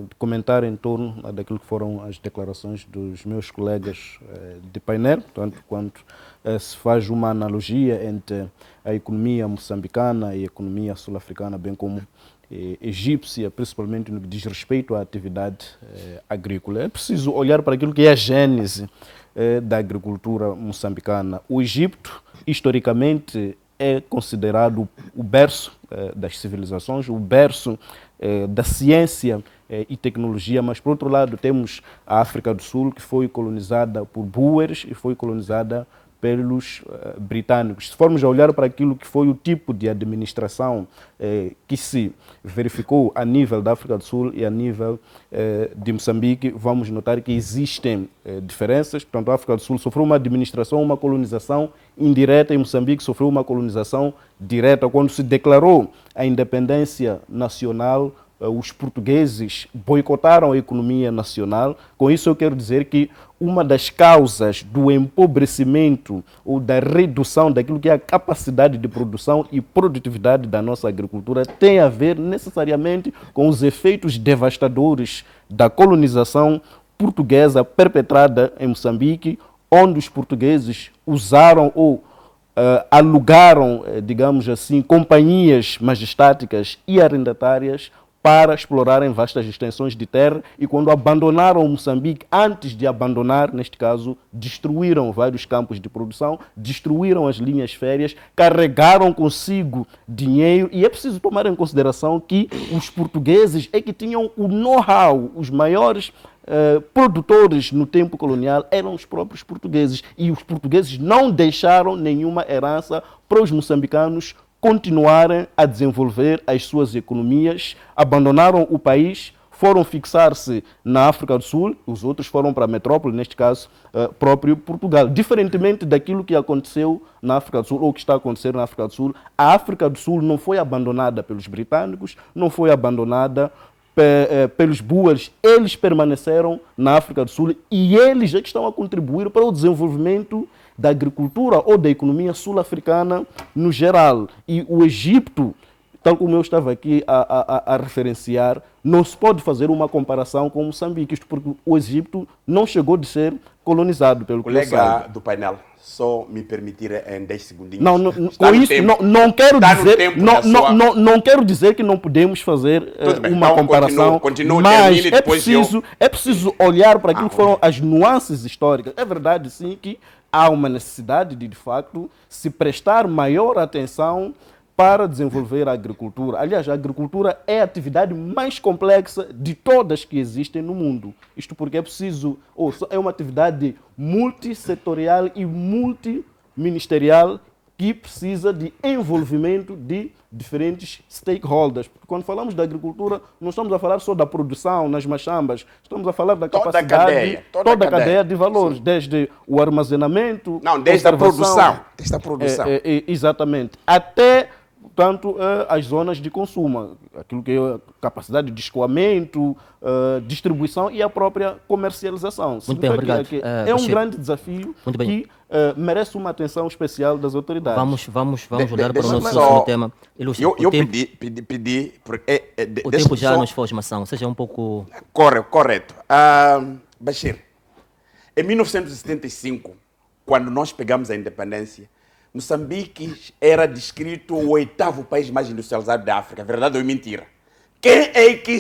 de comentar em torno daquilo que foram as declarações dos meus colegas de painel, tanto quanto se faz uma analogia entre a economia moçambicana e a economia sul-africana, bem como egípcia, principalmente no que diz respeito à atividade agrícola. É preciso olhar para aquilo que é a gênese da agricultura moçambicana. O Egito, historicamente, é considerado o berço das civilizações, o berço da ciência e tecnologia, mas por outro lado temos a África do Sul, que foi colonizada por Boers e foi colonizada pelos britânicos. Se formos a olhar para aquilo que foi o tipo de administração que se verificou a nível da África do Sul e a nível de Moçambique, vamos notar que existem diferenças. Portanto, a África do Sul sofreu uma administração, uma colonização indireta, e Moçambique sofreu uma colonização direta. Quando se declarou a independência nacional, os portugueses boicotaram a economia nacional. Com isso eu quero dizer que uma das causas do empobrecimento ou da redução daquilo que é a capacidade de produção e produtividade da nossa agricultura tem a ver necessariamente com os efeitos devastadores da colonização portuguesa perpetrada em Moçambique, onde os portugueses usaram ou alugaram, digamos assim, companhias majestáticas e arrendatárias para explorarem vastas extensões de terra, e quando abandonaram Moçambique, antes de abandonar, neste caso, destruíram vários campos de produção, destruíram as linhas férreas, carregaram consigo dinheiro, e é preciso tomar em consideração que os portugueses é que tinham o know-how, os maiores produtores no tempo colonial eram os próprios portugueses, e os portugueses não deixaram nenhuma herança para os moçambicanos continuarem a desenvolver as suas economias. Abandonaram o país, foram fixar-se na África do Sul, os outros foram para a metrópole, neste caso próprio Portugal. Diferentemente daquilo que aconteceu na África do Sul, ou que está acontecendo na África do Sul, a África do Sul não foi abandonada pelos britânicos, não foi abandonada pelos Boers. Eles permaneceram na África do Sul e eles é que estão a contribuir para o desenvolvimento da agricultura ou da economia sul-africana no geral. E o Egito, tal como eu estava aqui a referenciar, não se pode fazer uma comparação com Moçambique, isto porque o Egito não chegou de ser colonizado pelo colega do painel. Só me permitir em 10 segundinhos. Com isso, não quero dizer, não quero dizer que não podemos fazer uma comparação, mas é preciso olhar para aquilo que foram as nuances históricas. É verdade, sim, que há uma necessidade de facto, se prestar maior atenção para desenvolver a agricultura. Aliás, a agricultura é a atividade mais complexa de todas que existem no mundo. Isto porque é uma atividade multissetorial e multiministerial que precisa de envolvimento de diferentes stakeholders. Porque quando falamos da agricultura, não estamos a falar só da produção nas machambas, estamos a falar da capacidade, toda a cadeia de valores, sim, desde o armazenamento, desde a produção. Exatamente. Até, portanto, as zonas de consumo, aquilo que é a capacidade de escoamento, distribuição e a própria comercialização. Muito bem, obrigado. É um grande desafio que merece uma atenção especial das autoridades. Vamos olhar para o nosso próximo tema. Eu pedi o tempo já nos foi maçã, seja um pouco... Correto. Bashir, em 1975, quando nós pegamos a independência, Moçambique era descrito o 8º país mais industrializado da África. Verdade ou mentira? Quem é que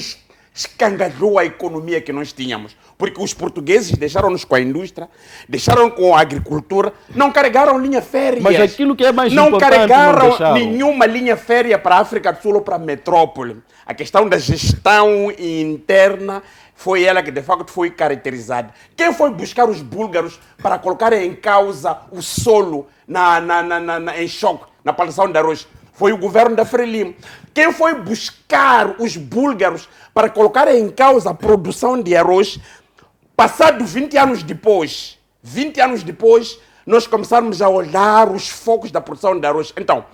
escangalhou a economia que nós tínhamos? Porque os portugueses deixaram-nos com a indústria, deixaram com a agricultura, não carregaram linha férrea. Mas aquilo que é mais não importante carregaram nenhuma linha férrea para a África do Sul ou para a metrópole. A questão da gestão interna foi ela que de facto foi caracterizada. Quem foi buscar os búlgaros para colocar em causa o solo em choque, na plantação de arroz? Foi o governo da Frelimo. Quem foi buscar os búlgaros para colocar em causa a produção de arroz? Passado 20 anos depois, nós começamos a olhar os focos da produção de arroz. Então,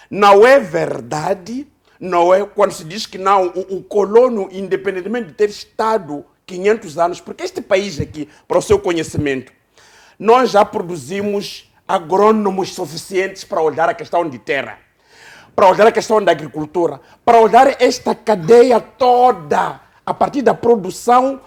não é verdade, não é quando se diz que não, o colono, independentemente de ter estado 500 anos, porque este país aqui, para o seu conhecimento, nós já produzimos agrônomos suficientes para olhar a questão de terra, para olhar a questão da agricultura, para olhar esta cadeia toda, a partir da produção,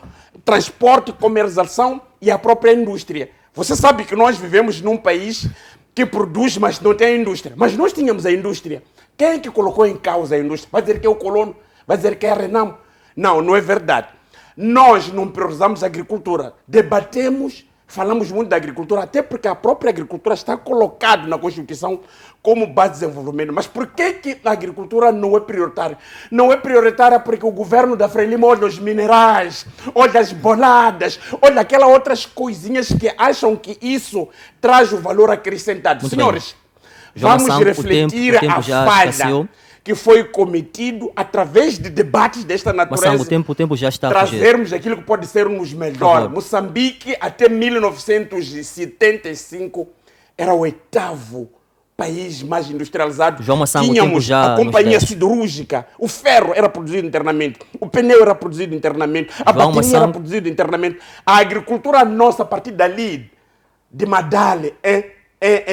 transporte, comercialização e a própria indústria. Você sabe que nós vivemos num país que produz, mas não tem indústria. Mas nós tínhamos a indústria. Quem é que colocou em causa a indústria? Vai dizer que é o colono? Vai dizer que é a Renamo? Não, não é verdade. Nós não priorizamos a agricultura. Debatemos falamos muito da agricultura, até porque a própria agricultura está colocada na Constituição como base de desenvolvimento. Mas por que a agricultura não é prioritária? Não é prioritária porque o governo da Frelimo olha os minerais, olha as boladas, olha aquelas outras coisinhas que acham que isso traz o valor acrescentado. Muito Senhores, João vamos Massang, refletir o tempo a já falha escasseou. que foi cometido através de debates desta natureza. Massang, o tempo já está a fugir. Trazermos aquilo que pode ser nos melhor. Moçambique, até 1975, era o 8º país mais industrializado. João Massang, o tempo Tínhamos já a companhia nos dez. siderúrgica, o ferro era produzido internamente, o pneu era produzido internamente, a João bateria era Massang. produzida internamente. A agricultura nossa, a partir dali, de Madale,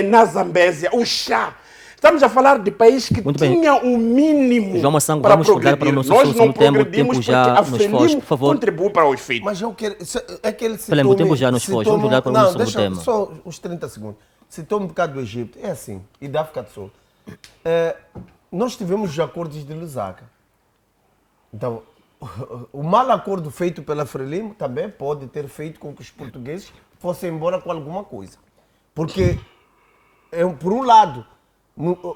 na Zambésia, o chá. Estamos a falar de país que Muito bem. tinha o mínimo João Massang, para vamos mudar para o progredir. nosso Nós não próximo tema. O progredimos tempo já porque a nos foge, Frelimo por favor. contribui para os feitos. Mas eu quero. É que ele Pelé, o tempo já nos foge. Vamos mudar para o nosso deixa tema. só uns 30 segundos. Citou um bocado do Egito. É assim. E da África do Sul. Nós tivemos os acordos de Lusaka. Então, o mau acordo feito pela Frelimo também pode ter feito com que os portugueses fossem embora com alguma coisa. Porque, por um lado,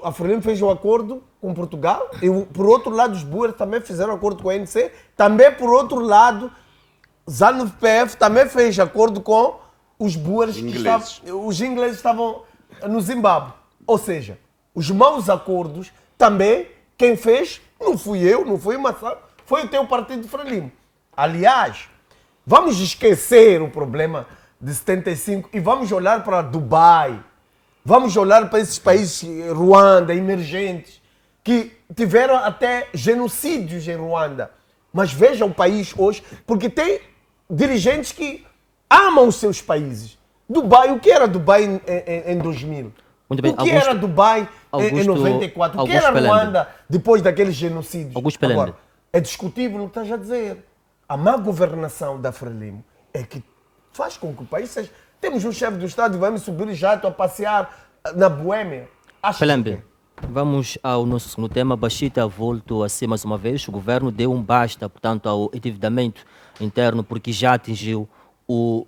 a Frelimo fez um acordo com Portugal e, por outro lado, os Boers também fizeram acordo com a ANC. Também, por outro lado, ZANU-PF também fez acordo com os Boers. Os ingleses estavam no Zimbábue. Ou seja, os maus acordos também, quem fez, não fui eu, não foi o Massang, foi o teu partido Frelimo. Aliás, vamos esquecer o problema de 75 e vamos olhar para Dubai. Vamos olhar para esses países, Ruanda, emergentes, que tiveram até genocídios em Ruanda. Mas veja o país hoje, porque tem dirigentes que amam os seus países. Dubai, o que era Dubai em 2000? Muito bem, O que era Dubai em 94? O que era Pelende. Ruanda depois daqueles genocídios? Augusto Pelende. Agora, é discutível o que estás a dizer. A má governação da Frelimo é que faz com que o país seja... Temos um chefe do Estado e vamos subir jato a passear na Boêmia. Acho Pelembe, vamos ao nosso segundo tema. Bashita voltou a ser mais uma vez. O governo deu um basta, portanto, ao endividamento interno, porque já atingiu o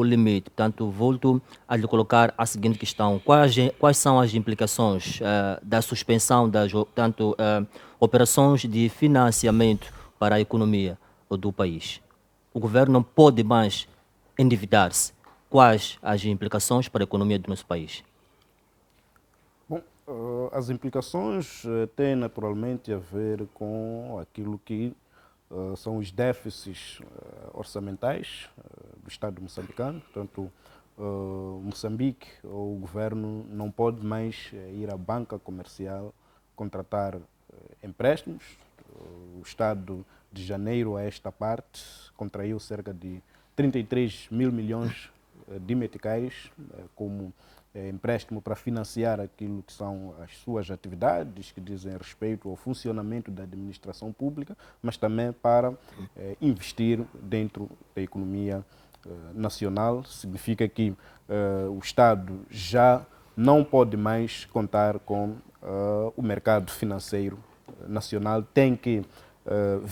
limite. Portanto, volto a lhe colocar a seguinte questão. Quais são as implicações da suspensão das operações de financiamento para a economia do país? O governo não pode mais endividar-se. Quais as implicações para a economia do nosso país? Bom, as implicações têm naturalmente a ver com aquilo que são os déficits orçamentais do Estado moçambicano. Portanto, Moçambique, o governo não pode mais ir à banca comercial contratar empréstimos. O Estado, de janeiro a esta parte, contraiu cerca de 33 mil milhões de meticais como empréstimo para financiar aquilo que são as suas atividades, que dizem respeito ao funcionamento da administração pública, mas também para investir dentro da economia nacional. Significa que o Estado já não pode mais contar com o mercado financeiro nacional, tem que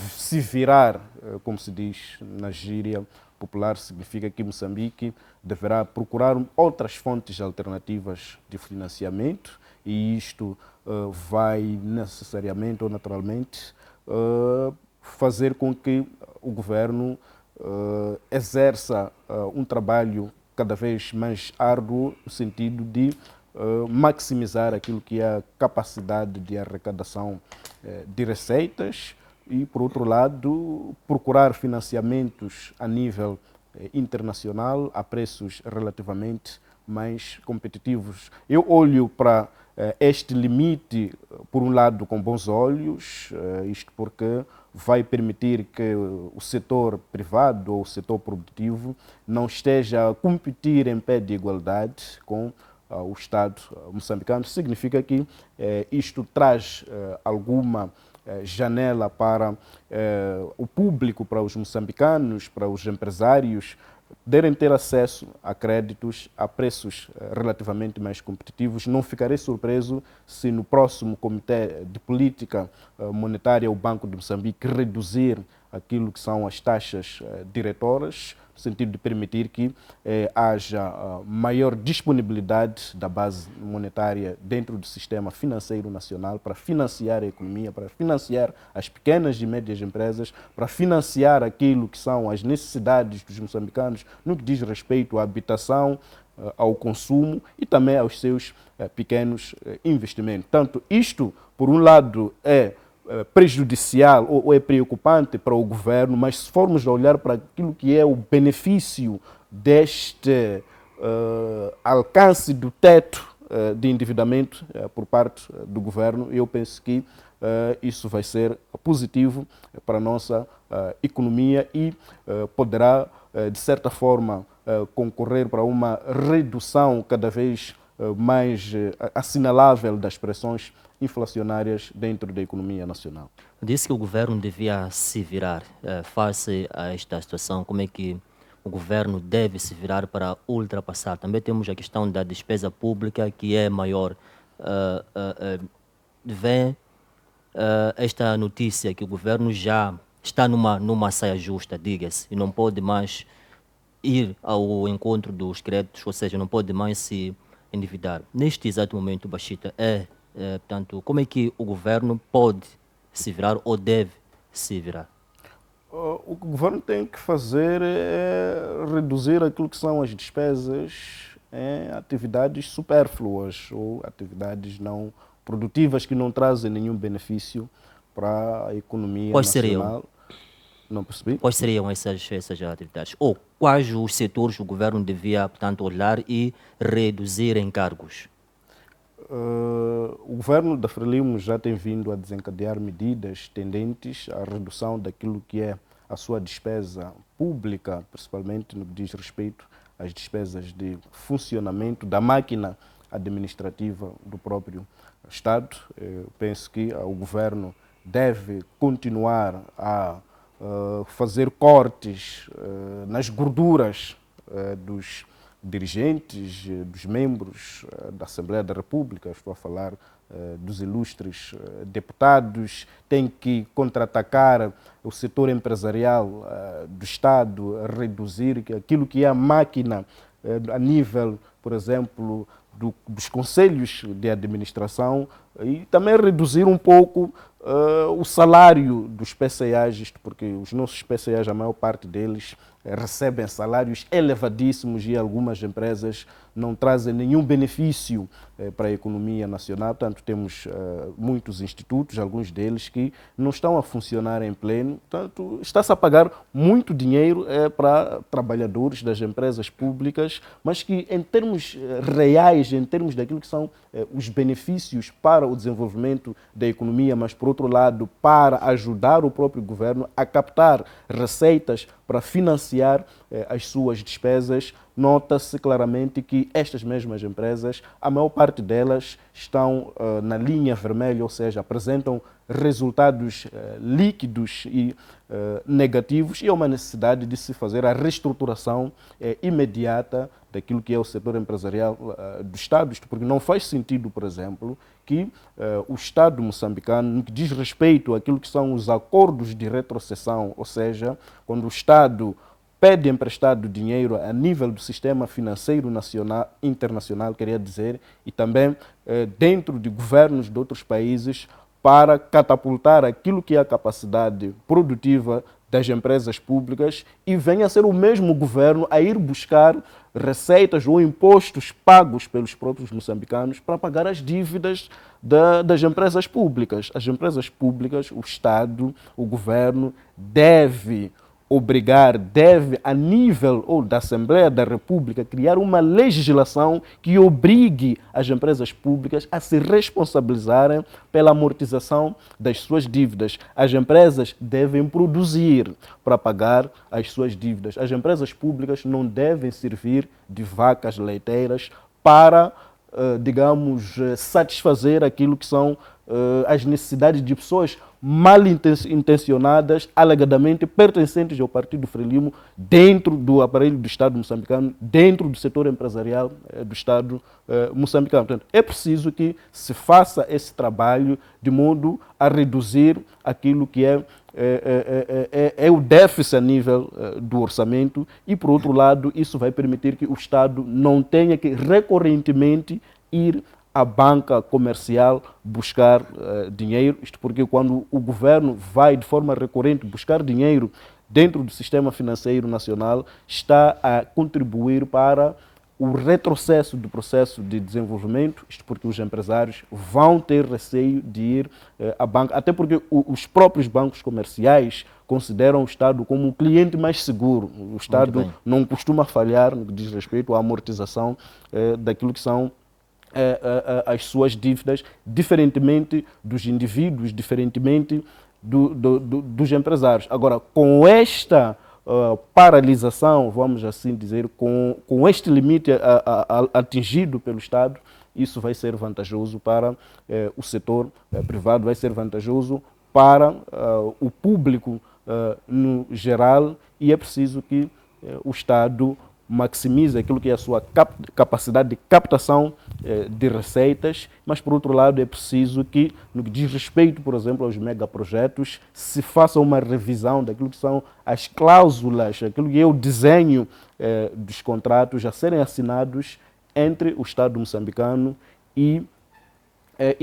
se virar, como se diz na gíria popular. Significa que Moçambique deverá procurar outras fontes alternativas de financiamento e isto vai necessariamente ou naturalmente fazer com que o governo exerça um trabalho cada vez mais árduo no sentido de maximizar aquilo que é a capacidade de arrecadação de receitas e, por outro lado, procurar financiamentos a nível internacional a preços relativamente mais competitivos. Eu olho para este limite, por um lado, com bons olhos, isto porque vai permitir que o setor privado ou o setor produtivo não esteja a competir em pé de igualdade com o Estado moçambicano. Significa que isto traz alguma janela para o público, para os moçambicanos, para os empresários, poderem ter acesso a créditos a preços relativamente mais competitivos. Não ficarei surpreso se no próximo Comitê de Política Monetária o Banco de Moçambique reduzir aquilo que são as taxas diretoras no sentido de permitir que haja maior disponibilidade da base monetária dentro do sistema financeiro nacional para financiar a economia, para financiar as pequenas e médias empresas, para financiar aquilo que são as necessidades dos moçambicanos no que diz respeito à habitação, ao consumo e também aos seus pequenos investimentos. Tanto isto, por um lado, é prejudicial ou é preocupante para o governo, mas se formos a olhar para aquilo que é o benefício deste alcance do teto de endividamento por parte do governo, eu penso que isso vai ser positivo para a nossa economia e poderá, de certa forma, concorrer para uma redução cada vez mais assinalável das pressões inflacionárias dentro da economia nacional. Disse que o governo devia se virar face a esta situação. Como é que o governo deve se virar para ultrapassar? Também temos a questão da despesa pública, que é maior. Vem esta notícia que o governo já está numa saia justa, diga-se, e não pode mais ir ao encontro dos créditos, ou seja, não pode mais se endividar. Neste exato momento, Bashita, portanto, como é que o governo pode se virar ou deve se virar? O que o governo tem que fazer é reduzir aquilo que são as despesas em atividades supérfluas ou atividades não produtivas que não trazem nenhum benefício para a economia Quais nacional. seriam? Não percebi? Quais seriam essas atividades? Ou quais os setores o governo devia, portanto, olhar e reduzir encargos? O governo da Frelimo já tem vindo a desencadear medidas tendentes à redução daquilo que é a sua despesa pública, principalmente no que diz respeito às despesas de funcionamento da máquina administrativa do próprio Estado. Eu penso que o governo deve continuar a fazer cortes nas gorduras dos dirigentes, dos membros da Assembleia da República, estou a falar dos ilustres deputados, tem que contra-atacar o setor empresarial do Estado, reduzir aquilo que é a máquina a nível, por exemplo, dos conselhos de administração e também reduzir um pouco o salário dos PCAs, isto porque os nossos PCAs, a maior parte deles, recebem salários elevadíssimos e algumas empresas não trazem nenhum benefício para a economia nacional. Portanto, temos muitos institutos, alguns deles, que não estão a funcionar em pleno. Portanto, está-se a pagar muito dinheiro para trabalhadores das empresas públicas, mas que em termos reais, em termos daquilo que são os benefícios para o desenvolvimento da economia, mas por outro lado, para ajudar o próprio governo a captar receitas para financiar as suas despesas, nota-se claramente que estas mesmas empresas, a maior parte delas estão na linha vermelha, ou seja, apresentam resultados líquidos e negativos, e há uma necessidade de se fazer a reestruturação imediata daquilo que é o setor empresarial do Estado, isto porque não faz sentido, por exemplo, que o Estado moçambicano, no que diz respeito àquilo que são os acordos de retrocessão, ou seja, quando o Estado pede emprestado dinheiro a nível do sistema financeiro nacional, internacional, queria dizer, e também dentro de governos de outros países, para catapultar aquilo que é a capacidade produtiva das empresas públicas, e venha a ser o mesmo governo a ir buscar receitas ou impostos pagos pelos próprios moçambicanos para pagar as dívidas das empresas públicas. As empresas públicas, o Estado, o governo deve a nível ou da Assembleia da República, criar uma legislação que obrigue as empresas públicas a se responsabilizarem pela amortização das suas dívidas. As empresas devem produzir para pagar as suas dívidas. As empresas públicas não devem servir de vacas leiteiras para, digamos, satisfazer aquilo que são as necessidades de pessoas mal intencionadas, alegadamente pertencentes ao Partido Frelimo, dentro do aparelho do Estado moçambicano, dentro do setor empresarial do Estado moçambicano. Portanto, é preciso que se faça esse trabalho de modo a reduzir aquilo que é é o déficit a nível do orçamento e, por outro lado, isso vai permitir que o Estado não tenha que recorrentemente ir à banca comercial buscar dinheiro, isto porque quando o governo vai de forma recorrente buscar dinheiro dentro do sistema financeiro nacional, está a contribuir para o retrocesso do processo de desenvolvimento, isto porque os empresários vão ter receio de ir à banca, até porque os próprios bancos comerciais consideram o Estado como um cliente mais seguro. O Estado não costuma falhar no que diz respeito à amortização daquilo que são as suas dívidas, diferentemente dos indivíduos, diferentemente dos empresários. Agora, com esta paralisação, vamos assim dizer, com este limite atingido pelo Estado, isso vai ser vantajoso para o setor privado, vai ser vantajoso para o público no geral, e é preciso que o Estado maximiza aquilo que é a sua capacidade de captação de receitas, mas, por outro lado, é preciso que, no que diz respeito, por exemplo, aos megaprojetos, se faça uma revisão daquilo que são as cláusulas, aquilo que é o desenho dos contratos a serem assinados entre o Estado moçambicano e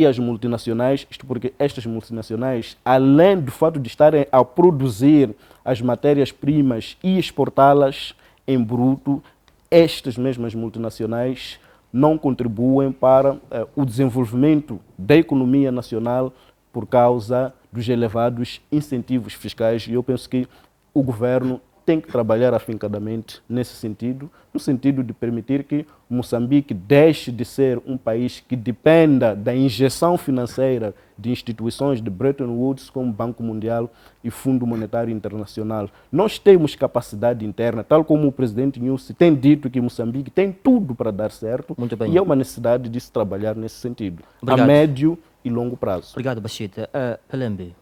as multinacionais, isto porque estas multinacionais, além do fato de estarem a produzir as matérias-primas e exportá-las em bruto, estas mesmas multinacionais não contribuem para o desenvolvimento da economia nacional por causa dos elevados incentivos fiscais. E eu penso que o governo tem que trabalhar afincadamente nesse sentido, no sentido de permitir que Moçambique deixe de ser um país que dependa da injeção financeira de instituições de Bretton Woods, como Banco Mundial e Fundo Monetário Internacional. Nós temos capacidade interna, tal como o presidente Nyusi tem dito que Moçambique tem tudo para dar certo, e é uma necessidade de se trabalhar nesse sentido, a médio e longo prazo. Obrigado, Bachita. Pelembe,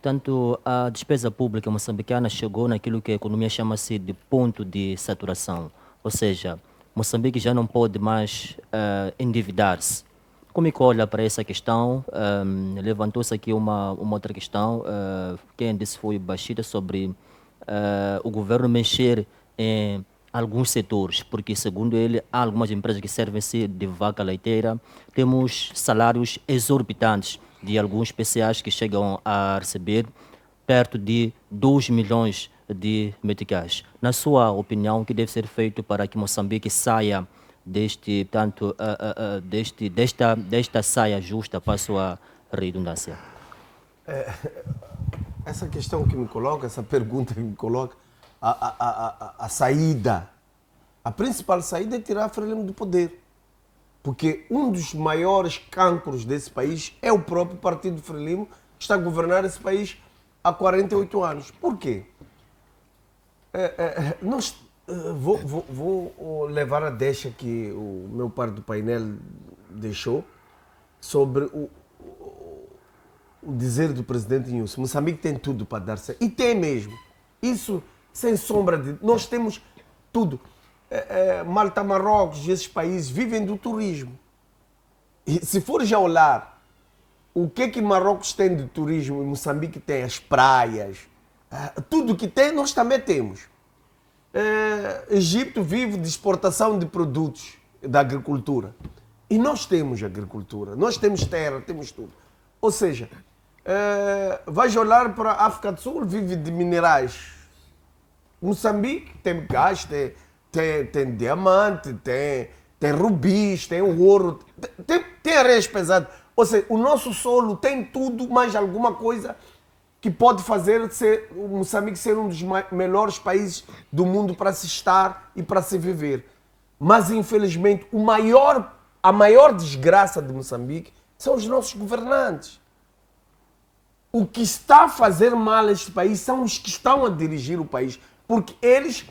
tanto a despesa pública moçambicana chegou naquilo que a economia chama-se de ponto de saturação, ou seja, Moçambique já não pode mais endividar-se. Como é que olha para essa questão? Levantou-se aqui uma outra questão, quem disse foi Bachita, sobre o governo mexer em alguns setores, porque, segundo ele, há algumas empresas que servem-se de vaca leiteira, temos salários exorbitantes de alguns PCAs que chegam a receber perto de 2 milhões de meticais. Na sua opinião, o que deve ser feito para que Moçambique saia desta saia justa, para a sua redundância? Essa questão que me coloca, essa pergunta que me coloca, a saída, a principal saída é tirar a Frelimo do poder. Porque um dos maiores cancros desse país é o próprio Partido Frelimo, que está a governar esse país há 48 anos. Por quê? Vou levar a deixa que o meu par do painel deixou sobre o dizer do presidente Nyusi. Moçambique tem tudo para dar certo. E tem mesmo. Isso, sem sombra de... Nós temos tudo. Malta, Marrocos, esses países vivem do turismo. E se for já olhar o que Marrocos tem de turismo e Moçambique tem, as praias, tudo que tem, nós também temos. Egito vive de exportação de produtos da agricultura. E nós temos agricultura, nós temos terra, temos tudo. Ou seja, vais olhar para a África do Sul, vive de minerais. Moçambique tem gás, tem diamante, tem rubis, tem ouro, tem areias pesadas. Ou seja, o nosso solo tem tudo, mais alguma coisa que pode fazer o Moçambique ser um dos melhores países do mundo para se estar e para se viver. Mas, infelizmente, a maior desgraça de Moçambique são os nossos governantes. O que está a fazer mal este país são os que estão a dirigir o país. Porque eles,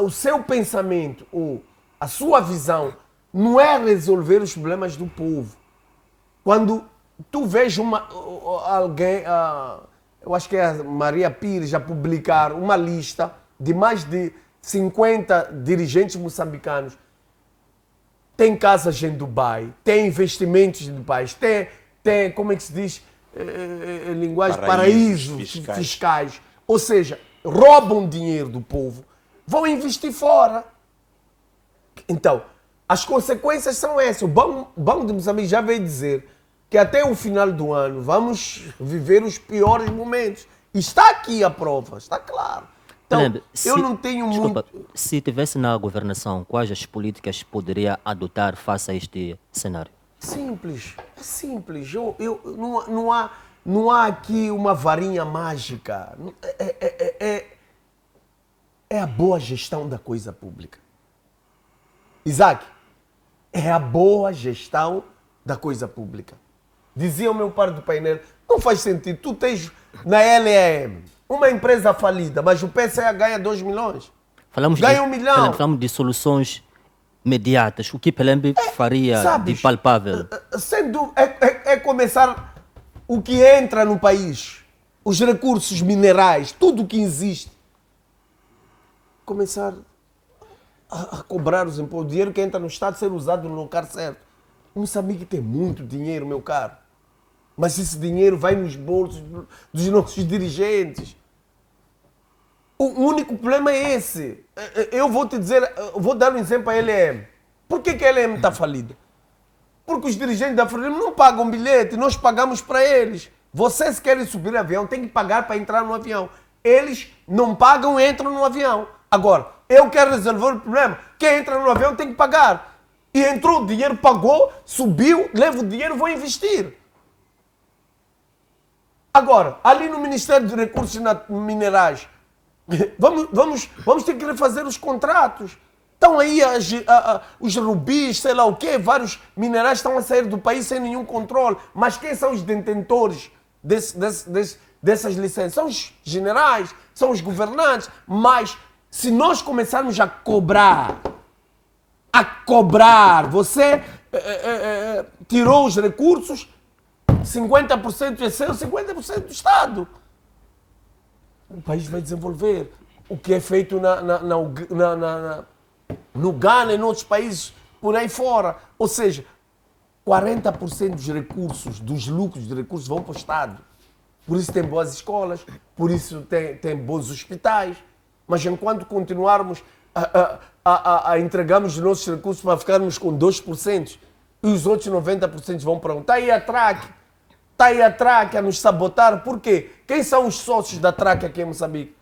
o seu pensamento, ou a sua visão, não é resolver os problemas do povo. Quando tu vês alguém, eu acho que é a Maria Pires, a publicar uma lista de mais de 50 dirigentes moçambicanos, tem casas em Dubai, tem investimentos em Dubai, tem como é que se diz, linguagem, Paraísos paraísos fiscais. Ou seja, roubam dinheiro do povo, vão investir fora. Então, as consequências são essas. O Banco de Moçambique já veio dizer que até o final do ano vamos viver os piores momentos. E está aqui a prova, está claro. Então, eu não tenho muito... Se estivesse na governação, quais as políticas poderia adotar face a este cenário? Simples, é simples. Não há aqui uma varinha mágica. É a boa gestão da coisa pública. Isaac, é a boa gestão da coisa pública. Dizia o meu par do painel, não faz sentido. Tu tens na LEM uma empresa falida, mas o PCA ganha 2 milhões. Ganha 1 milhão. Falamos de soluções imediatas. O que Pelembe faria de palpável? Sendo, é começar o que entra no país, os recursos minerais, tudo o que existe. Começar a cobrar os impostos, o dinheiro que entra no Estado ser usado no lugar certo. O Moçambique tem muito dinheiro, meu caro. Mas esse dinheiro vai nos bolsos dos nossos dirigentes. O único problema é esse. Eu vou te dizer, vou dar um exemplo à LM. Por que a LM está falida? Porque os dirigentes da Frelimo não pagam bilhete, nós pagamos para eles. Vocês querem subir no avião, tem que pagar para entrar no avião. Eles não pagam e entram no avião. Agora, eu quero resolver o problema. Quem entra no avião tem que pagar. E entrou, o dinheiro pagou, subiu, leva o dinheiro, vou investir. Agora, ali no Ministério dos Recursos Minerais, vamos ter que refazer os contratos. Estão aí os rubis, sei lá o quê, vários minerais estão a sair do país sem nenhum controle. Mas quem são os detentores dessas licenças? São os generais, são os governantes. Mas se nós começarmos a cobrar, você tirou os recursos, 50% é seu, 50% do Estado. O país vai desenvolver. O que é feito no Ghana e em outros países por aí fora. Ou seja, 40% dos recursos, dos lucros de recursos vão para o Estado. Por isso tem boas escolas, por isso tem bons hospitais. Mas enquanto continuarmos a entregarmos os nossos recursos para ficarmos com 2% e os outros 90% vão para onde? Está aí a Traque a nos sabotar. Por quê? Quem são os sócios da Traque aqui em Moçambique?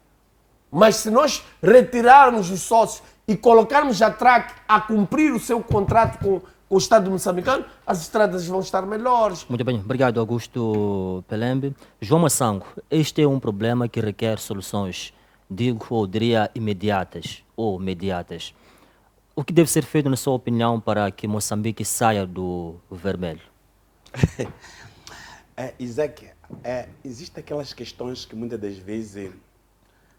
Mas se nós retirarmos os sócios e colocarmos a Traque a cumprir o seu contrato com o Estado moçambicano, as estradas vão estar melhores. Muito bem, obrigado Augusto Pelembe. João Massango, este é um problema que requer soluções, diria imediatas ou mediatas. O que deve ser feito, na sua opinião, para que Moçambique saia do vermelho? Isaac, existem aquelas questões que muitas das vezes,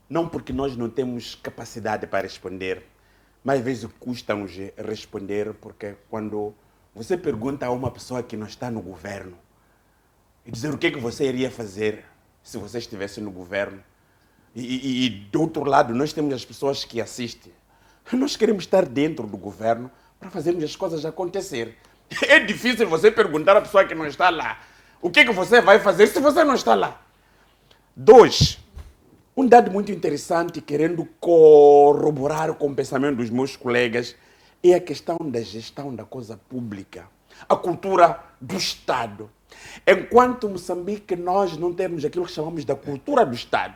não porque nós não temos capacidade para responder, mas às vezes custa-nos responder, porque quando você pergunta a uma pessoa que não está no governo, e dizer o que você iria fazer se você estivesse no governo, e do outro lado nós temos as pessoas que assistem, nós queremos estar dentro do governo para fazermos as coisas acontecer. É difícil você perguntar à pessoa que não está lá, o que você vai fazer se você não está lá? 2, um dado muito interessante, querendo corroborar com o pensamento dos meus colegas, é a questão da gestão da coisa pública, a cultura do Estado. Enquanto Moçambique, nós não temos aquilo que chamamos da cultura do Estado.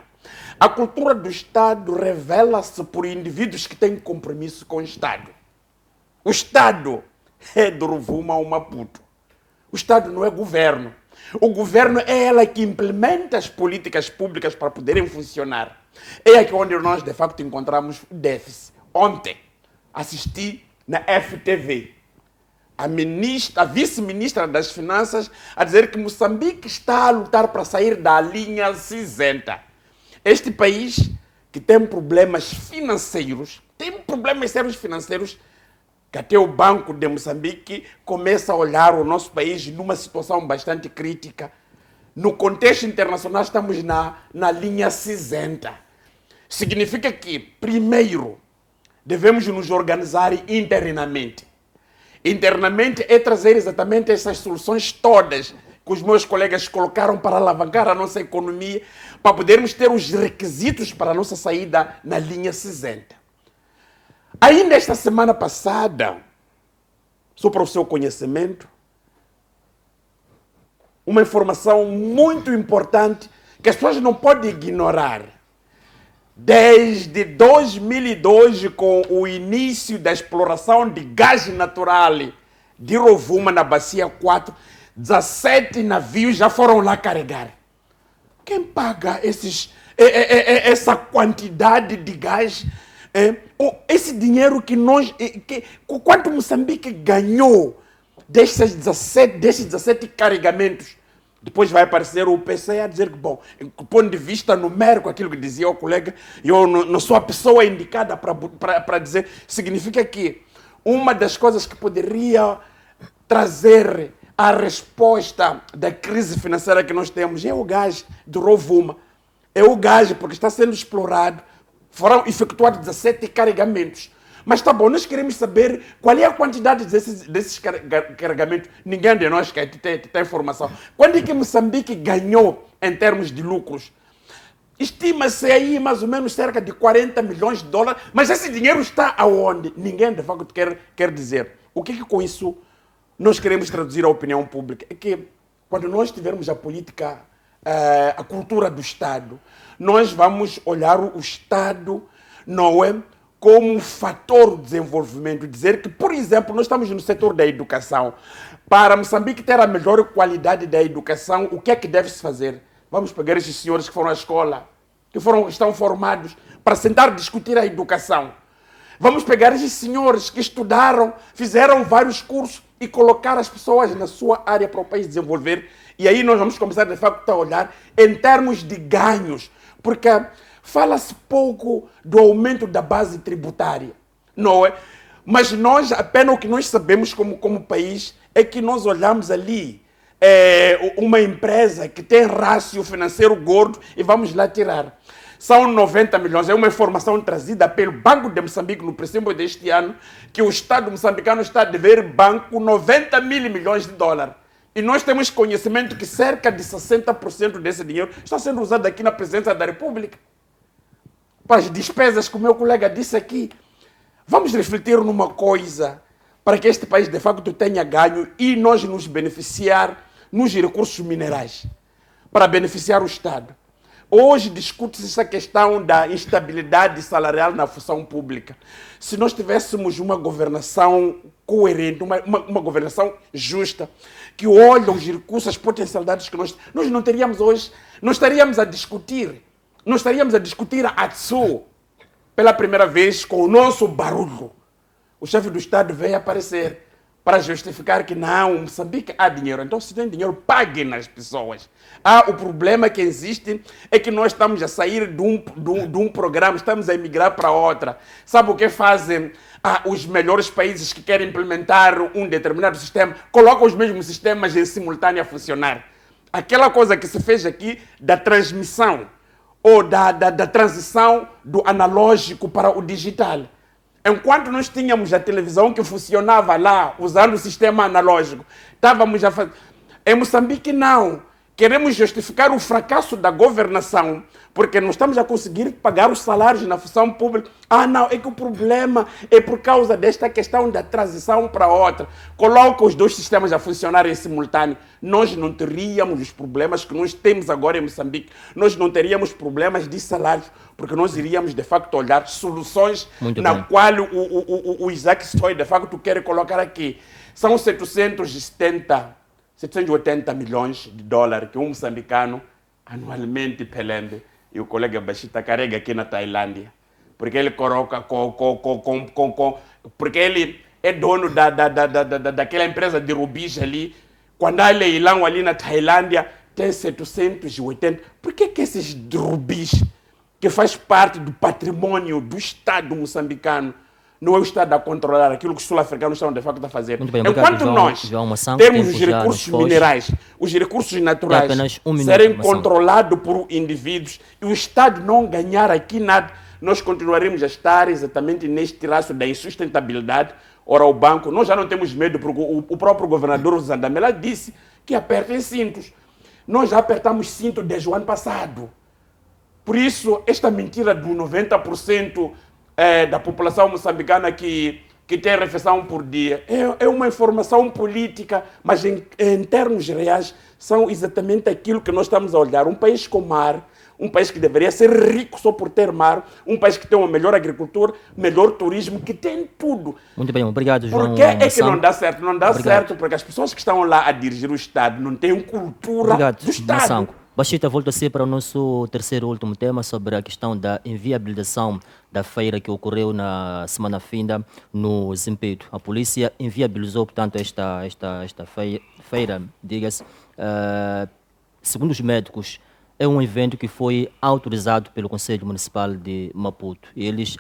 A cultura do Estado revela-se por indivíduos que têm compromisso com o Estado. O Estado é do Rovuma ao Maputo. O Estado não é governo. O governo é ela que implementa as políticas públicas para poderem funcionar. É aqui onde nós, de facto, encontramos o déficit. Ontem, assisti na FTV a vice-ministra das Finanças a dizer que Moçambique está a lutar para sair da linha cinzenta. Este país que tem problemas financeiros, que até o Banco de Moçambique começa a olhar o nosso país numa situação bastante crítica. No contexto internacional estamos na linha cinzenta. Significa que, primeiro, devemos nos organizar internamente. Internamente é trazer exatamente essas soluções todas que os meus colegas colocaram para alavancar a nossa economia, para podermos ter os requisitos para a nossa saída na linha cinzenta. Ainda esta semana passada, só para o seu conhecimento, uma informação muito importante que as pessoas não podem ignorar. Desde 2002, com o início da exploração de gás natural de Rovuma na Bacia 4, 17 navios já foram lá carregar. Quem paga essa quantidade de gás? Esse dinheiro que quanto Moçambique ganhou desses 17 carregamentos? Depois vai aparecer o PC a dizer que, bom, do ponto de vista numérico, aquilo que dizia o colega, eu não sou a pessoa indicada para dizer, significa que uma das coisas que poderia trazer a resposta da crise financeira que nós temos é o gás de Rovuma. É o gás porque está sendo explorado, foram efetuados 17 carregamentos. Mas tá bom, nós queremos saber qual é a quantidade desses carregamentos. Ninguém de nós quer ter informação. Quando é que Moçambique ganhou em termos de lucros? Estima-se aí mais ou menos cerca de 40 milhões de dólares, mas esse dinheiro está aonde? Ninguém de facto quer dizer. O que com isso nós queremos traduzir à opinião pública? É que quando nós tivermos a política, a cultura do Estado, nós vamos olhar o Estado, não é, como um fator de desenvolvimento. Dizer que, por exemplo, nós estamos no setor da educação. Para Moçambique ter a melhor qualidade da educação, o que é que deve-se fazer? Vamos pegar esses senhores que foram à escola, que estão formados, para sentar discutir a educação. Vamos pegar esses senhores que estudaram, fizeram vários cursos e colocar as pessoas na sua área para o país desenvolver. E aí nós vamos começar, de facto, a olhar em termos de ganhos. Porque fala-se pouco do aumento da base tributária, não é? Mas nós, apenas o que nós sabemos como país é que nós olhamos ali uma empresa que tem rácio financeiro gordo e vamos lá tirar. São 90 milhões, é uma informação trazida pelo Banco de Moçambique no princípio deste ano, que o Estado moçambicano está a dever ao banco 90 mil milhões de dólares. E nós temos conhecimento que cerca de 60% desse dinheiro está sendo usado aqui na presidência da República. Para as despesas que o meu colega disse aqui. Vamos refletir numa coisa, para que este país de facto tenha ganho e nós nos beneficiar nos recursos minerais, para beneficiar o Estado. Hoje discute-se essa questão da instabilidade salarial na função pública. Se nós tivéssemos uma governação coerente, uma governação justa, que olha os recursos, as potencialidades que nós não teríamos hoje, nós estaríamos a discutir a TSU pela primeira vez com o nosso barulho. O chefe do Estado veio aparecer para justificar que não, Moçambique há dinheiro. Então, se tem dinheiro, paguem nas pessoas. O problema que existe é que nós estamos a sair de um programa, estamos a emigrar para outra. Sabe o que fazem os melhores países que querem implementar um determinado sistema? Colocam os mesmos sistemas em simultâneo a funcionar. Aquela coisa que se fez aqui da transmissão ou da transição do analógico para o digital. Enquanto nós tínhamos a televisão que funcionava lá, usando o sistema analógico, estávamos a fazer. Em Moçambique, não. Queremos justificar o fracasso da governação, porque não estamos a conseguir pagar os salários na função pública. Não, é que o problema é por causa desta questão da transição para outra. Coloca os dois sistemas a funcionar em simultâneo. Nós não teríamos os problemas que nós temos agora em Moçambique. Nós não teríamos problemas de salários, porque nós iríamos, de facto, olhar soluções na qual o Isaac Stoy, de facto, quer colocar aqui. São 780 milhões de dólares que um moçambicano anualmente pelende e o colega Bashita carrega aqui na Tailândia. Porque ele coloca porque ele é dono daquela empresa de rubis ali. Quando há leilão ali na Tailândia, tem 780. Por que esses rubis, que faz parte do patrimônio do Estado moçambicano, não é o Estado a controlar aquilo que os sul-africanos estão de facto a fazer? Enquanto nós temos os recursos minerais, os recursos naturais serem controlados por indivíduos e o Estado não ganhar aqui nada, nós continuaremos a estar exatamente neste traço da insustentabilidade. Ora, o banco, nós já não temos medo, porque o próprio governador Zandamela disse que apertem cintos. Nós já apertamos cinto desde o ano passado. Por isso, esta mentira do 90% da população moçambicana que tem refeição por dia é uma informação política, mas em termos reais são exatamente aquilo que nós estamos a olhar. Um país com mar, um país que deveria ser rico só por ter mar, um país que tem uma melhor agricultura, melhor turismo, que tem tudo. Muito bem, obrigado, João. Por que é que Moçambo. não dá certo? Não dá Obrigado. certo porque as pessoas que estão lá a dirigir o Estado não têm cultura Obrigado, do Estado. Moçambo. Bachita, volto assim para o nosso terceiro e último tema sobre a questão da inviabilização da feira que ocorreu na semana finda no Zimpeto. A polícia inviabilizou, portanto, esta feira, diga-se. Segundo os médicos, é um evento que foi autorizado pelo Conselho Municipal de Maputo. E eles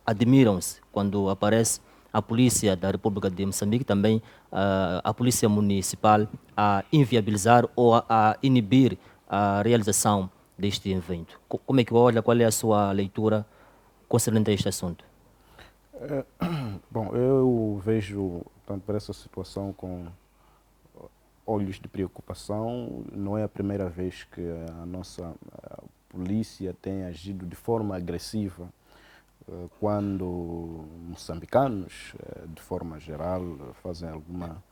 admiram-se quando aparece a polícia da República de Moçambique, também a polícia municipal, a inviabilizar ou a inibir a realização deste evento. Como é que olha, qual é a sua leitura concernente a este assunto? Bom, eu vejo, tanto para essa situação com olhos de preocupação. Não é a primeira vez que a nossa polícia tem agido de forma agressiva quando moçambicanos, de forma geral, fazem alguma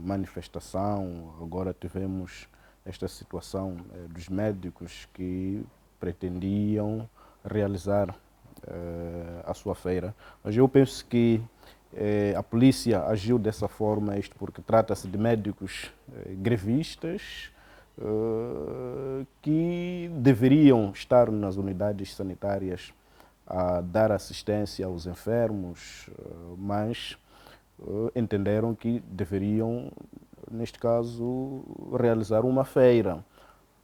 manifestação. Agora tivemos esta situação dos médicos que pretendiam realizar a sua feira. Mas eu penso que a polícia agiu dessa forma, isto porque trata-se de médicos grevistas que deveriam estar nas unidades sanitárias a dar assistência aos enfermos, mas entenderam que deveriam, neste caso, realizar uma feira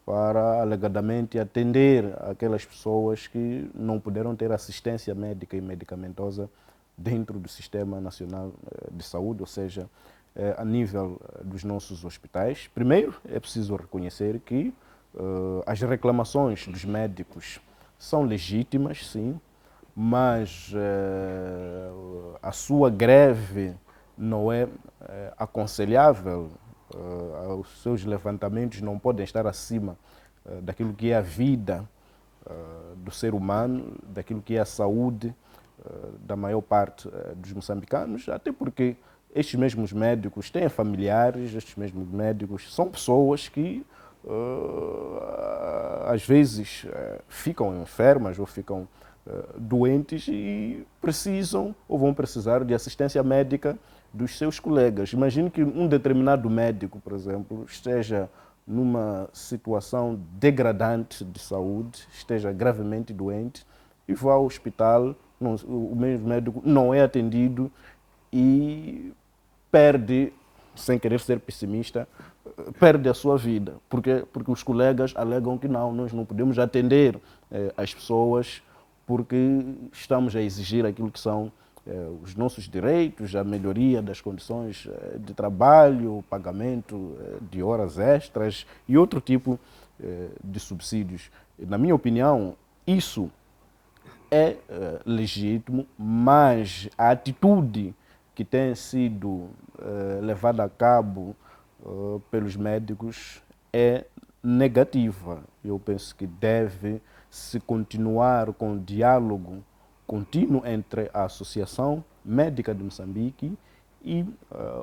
para alegadamente atender aquelas pessoas que não puderam ter assistência médica e medicamentosa dentro do Sistema Nacional de Saúde, ou seja, a nível dos nossos hospitais. Primeiro, é preciso reconhecer que as reclamações dos médicos são legítimas, sim, mas a sua greve não é aconselhável. Os seus levantamentos não podem estar acima daquilo que é a vida do ser humano, daquilo que é a saúde da maior parte dos moçambicanos, até porque estes mesmos médicos têm familiares, estes mesmos médicos são pessoas que às vezes ficam enfermas ou ficam doentes e precisam ou vão precisar de assistência médica dos seus colegas. Imagine que um determinado médico, por exemplo, esteja numa situação degradante de saúde, esteja gravemente doente e vá ao hospital, o mesmo médico não é atendido e perde, sem querer ser pessimista, perde a sua vida. Porque os colegas alegam que nós não podemos atender as pessoas porque estamos a exigir aquilo que são os nossos direitos, a melhoria das condições de trabalho, o pagamento de horas extras e outro tipo de subsídios. Na minha opinião, isso é legítimo, mas a atitude que tem sido levada a cabo pelos médicos é negativa. Eu penso que deve se continuar com o diálogo contínuo entre a Associação Médica de Moçambique e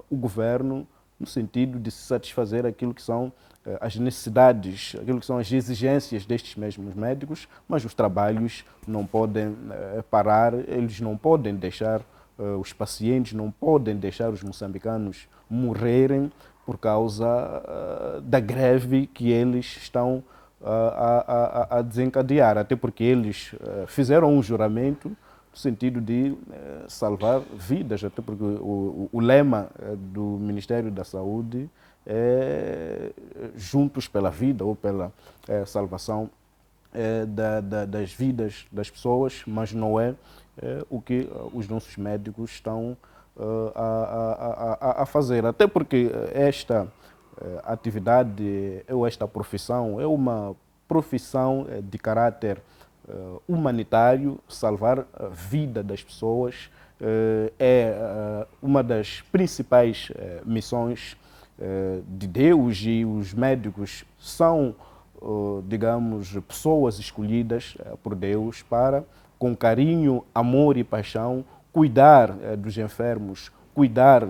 o governo, no sentido de satisfazer aquilo que são as necessidades, aquilo que são as exigências destes mesmos médicos, mas os trabalhos não podem parar, eles não podem deixar os pacientes, não podem deixar os moçambicanos morrerem por causa da greve que eles estão a desencadear, até porque eles fizeram um juramento no sentido de salvar vidas, até porque o lema do Ministério da Saúde é juntos pela vida ou pela salvação das vidas das pessoas, mas não é o que os nossos médicos estão a fazer, até porque esta atividade ou esta profissão é uma profissão de caráter humanitário. Salvar a vida das pessoas é uma das principais missões de Deus, e os médicos são, digamos, pessoas escolhidas por Deus para, com carinho, amor e paixão, cuidar dos enfermos, cuidar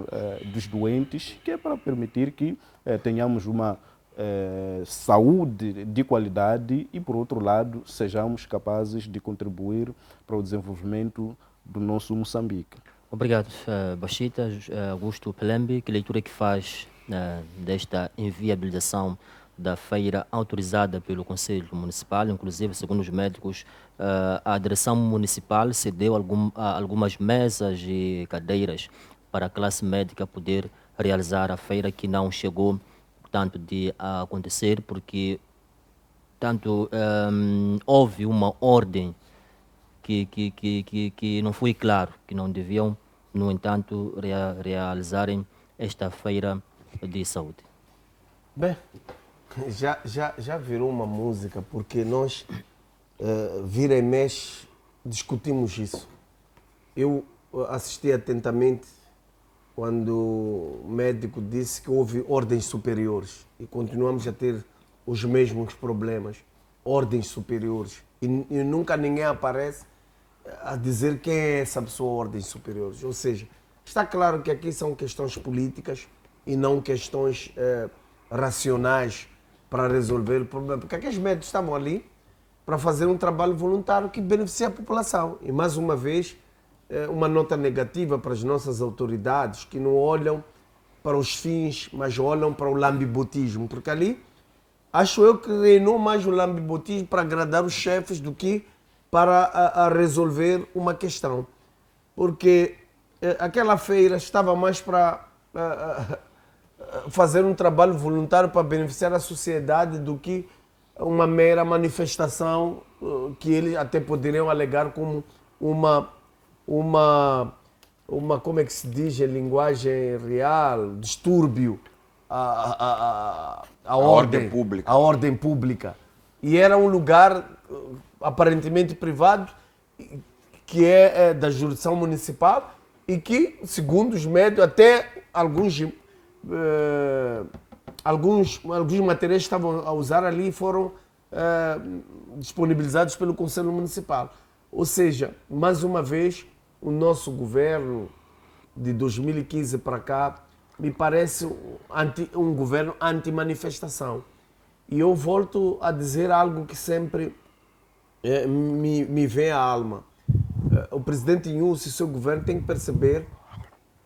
dos doentes, que é para permitir que tenhamos uma saúde de qualidade e, por outro lado, sejamos capazes de contribuir para o desenvolvimento do nosso Moçambique. Obrigado, Bachita. Augusto Pelembe, que leitura que faz desta inviabilização da feira autorizada pelo Conselho Municipal? Inclusive, segundo os médicos, a direção municipal cedeu algumas mesas e cadeiras para a classe médica poder realizar a feira, que não chegou, portanto, de acontecer, porque tanto houve uma ordem que não foi claro, que não deviam, no entanto, realizarem esta feira de saúde. Bem, já virou uma música, porque nós, vira e mexe, discutimos isso. Eu assisti atentamente quando o médico disse que houve ordens superiores e continuamos a ter os mesmos problemas, ordens superiores, e nunca ninguém aparece a dizer quem é essa pessoa, ordens superiores. Ou seja, está claro que aqui são questões políticas e não questões racionais para resolver o problema, porque aqueles médicos estavam ali para fazer um trabalho voluntário que beneficia a população. E mais uma vez, uma nota negativa para as nossas autoridades, que não olham para os fins, mas olham para o lambibotismo, porque ali acho eu que reinou mais o lambibotismo para agradar os chefes do que para resolver uma questão. Porque aquela feira estava mais para fazer um trabalho voluntário para beneficiar a sociedade do que uma mera manifestação que eles até poderiam alegar como uma como é que se diz em linguagem real, distúrbio à ordem pública. A ordem pública. E era um lugar aparentemente privado, que é da jurisdição municipal e que, segundo os médios, até alguns materiais que estavam a usar ali foram disponibilizados pelo Conselho Municipal. Ou seja, mais uma vez, o nosso governo de 2015 para cá me parece um governo anti-manifestação. E eu volto a dizer algo que sempre me vem à alma. O presidente Inúcio e o seu governo têm que perceber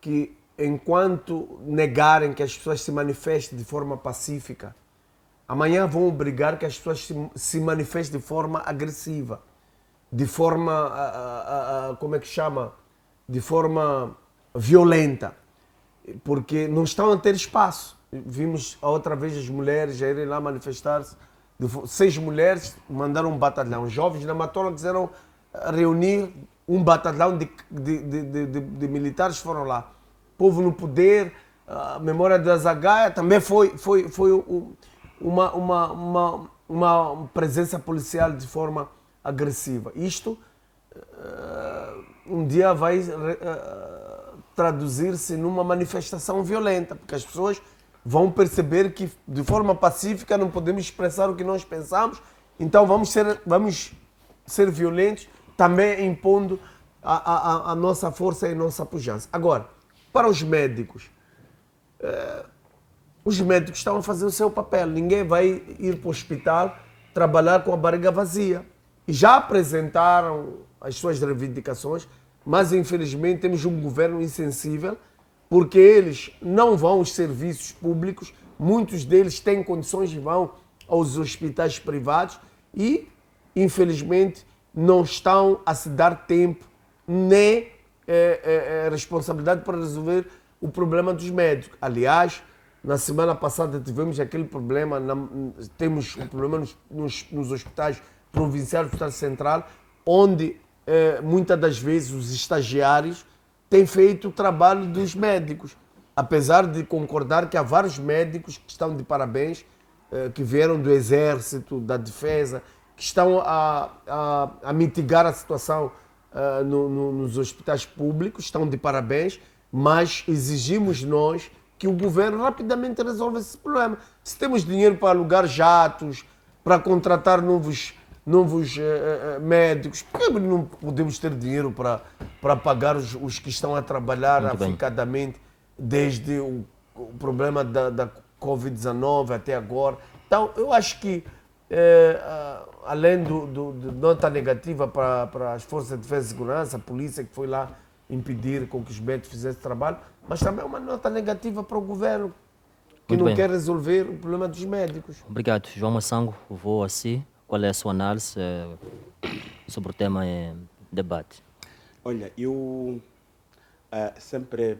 que, enquanto negarem que as pessoas se manifestem de forma pacífica, amanhã vão obrigar que as pessoas se manifestem de forma agressiva, de forma, como é que chama? De forma violenta, porque não estão a ter espaço. Vimos a outra vez as mulheres a irem lá manifestar-se. 6 mulheres mandaram um batalhão. Jovens na Matola quiseram reunir um batalhão de militares, foram lá. Povo no Poder, a memória da Zagaia também foi uma presença policial de forma agressiva. Isto um dia vai traduzir-se numa manifestação violenta, porque as pessoas vão perceber que de forma pacífica não podemos expressar o que nós pensamos, então vamos ser violentos, também impondo a nossa força e a nossa pujança. Agora, para os médicos estão a fazer o seu papel. Ninguém vai ir para o hospital trabalhar com a barriga vazia. E já apresentaram as suas reivindicações, mas infelizmente temos um governo insensível, porque eles não vão aos serviços públicos, muitos deles têm condições e vão aos hospitais privados e, infelizmente, não estão a se dar tempo nem responsabilidade para resolver o problema dos médicos. Aliás, na semana passada tivemos aquele problema, temos um problema nos hospitais provinciais, no Hospital Central, onde muitas das vezes os estagiários têm feito o trabalho dos médicos, apesar de concordar que há vários médicos que estão de parabéns, que vieram do Exército, da Defesa, que estão a mitigar a situação nos hospitais públicos, estão de parabéns, mas exigimos nós que o governo rapidamente resolva esse problema. Se temos dinheiro para alugar jatos, para contratar novos médicos, por que não podemos ter dinheiro para pagar os que estão a trabalhar Muito bem. aficadamente desde o problema da Covid-19 até agora? Então, eu acho que, além de nota negativa para as Forças de Defesa e Segurança, a polícia que foi lá impedir com que os médicos fizessem trabalho, mas também uma nota negativa para o governo, que Muito não bem. quer resolver o problema dos médicos. Obrigado. João Massango, vou a si. Qual é a sua análise sobre o tema em debate? Olha, eu sempre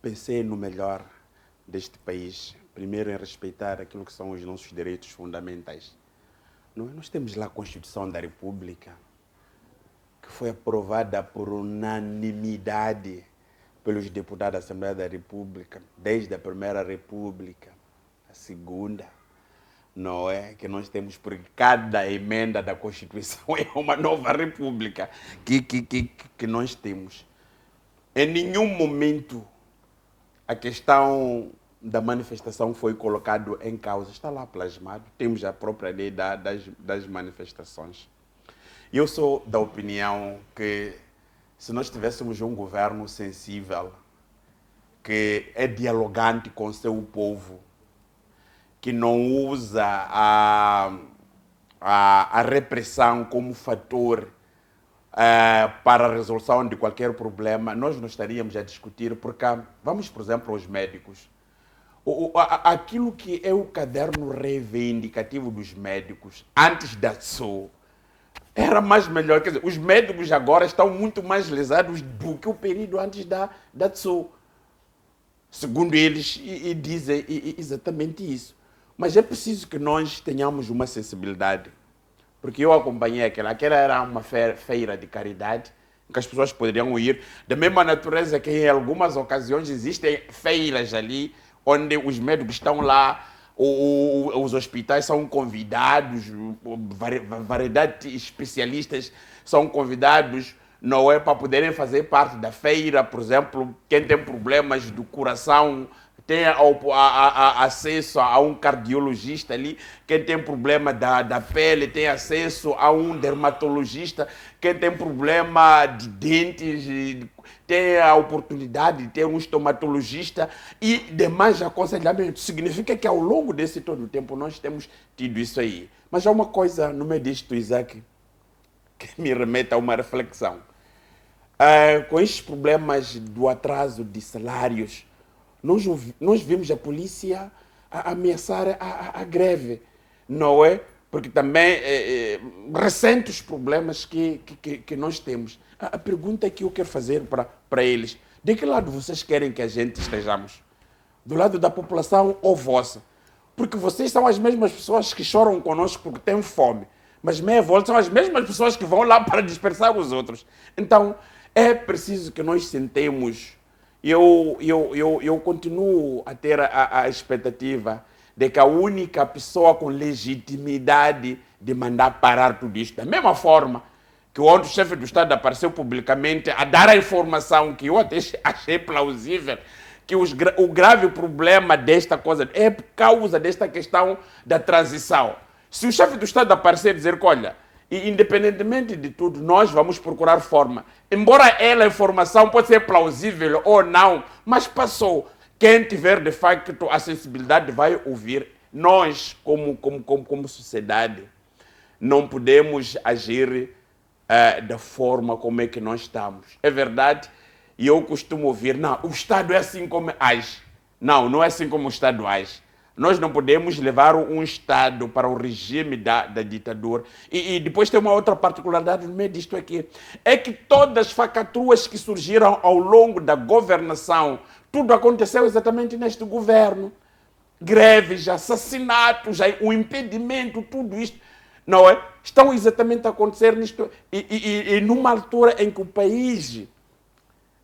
pensei no melhor deste país. Primeiro, em respeitar aquilo que são os nossos direitos fundamentais. Nós temos lá a Constituição da República, que foi aprovada por unanimidade pelos deputados da Assembleia da República, desde a Primeira República, a Segunda, não é? Que nós temos, porque cada emenda da Constituição é uma nova república que nós temos. Em nenhum momento a questão da manifestação foi colocada em causa. Está lá plasmado. Temos a própria lei das manifestações. Eu sou da opinião que se nós tivéssemos um governo sensível, que é dialogante com o seu povo, que não usa a repressão como fator para a resolução de qualquer problema, nós não estaríamos a discutir, porque vamos, por exemplo, aos médicos. Aquilo que é o caderno reivindicativo dos médicos, antes da TSO, era mais melhor. Quer dizer, os médicos agora estão muito mais lesados do que o período antes da TSO. Segundo eles, e dizem exatamente isso. Mas é preciso que nós tenhamos uma sensibilidade. Porque eu acompanhei aquela era uma feira de caridade, em que as pessoas poderiam ir, da mesma natureza que em algumas ocasiões existem feiras ali, onde os médicos estão lá, os hospitais são convidados, variedade de especialistas são convidados, não é, para poderem fazer parte da feira. Por exemplo, quem tem problemas do coração tem acesso a um cardiologista ali, quem tem problema da pele tem acesso a um dermatologista, quem tem problema de dentes tem a oportunidade de ter um estomatologista e demais aconselhamentos. Significa que ao longo desse todo o tempo nós temos tido isso aí. Mas há uma coisa no meio disto, Isaac, que me remete a uma reflexão. Com estes problemas do atraso de salários, nós vimos a polícia ameaçar a greve, não é? Porque também recentes problemas que nós temos. A pergunta que eu quero fazer para eles: de que lado vocês querem que a gente estejamos? Do lado da população ou vossa? Porque vocês são as mesmas pessoas que choram conosco porque têm fome, mas meia volta são as mesmas pessoas que vão lá para dispersar os outros. Então, é preciso que nós sentemos. Eu continuo a ter a expectativa de que a única pessoa com legitimidade de mandar parar tudo isto, da mesma forma que ontem o chefe do Estado apareceu publicamente a dar a informação que eu até achei plausível, que o grave problema desta coisa é por causa desta questão da transição. Se o chefe do Estado aparecer e dizer que, olha, independentemente de tudo, nós vamos procurar forma. Embora a informação pode ser plausível ou não, mas passou. Quem tiver, de facto, a sensibilidade vai ouvir. Nós, como sociedade, não podemos agir da forma como é que nós estamos. É verdade, e eu costumo ouvir, não, o Estado é assim como age. Não é assim como o Estado age. Nós não podemos levar um Estado para o regime da ditadura. E depois tem uma outra particularidade no meio disto aqui. É que todas as falcatruas que surgiram ao longo da governação, tudo aconteceu exatamente neste governo. Greves, assassinatos, o impedimento, tudo isto, não é? Estão exatamente a acontecer nisto. E numa altura em que o país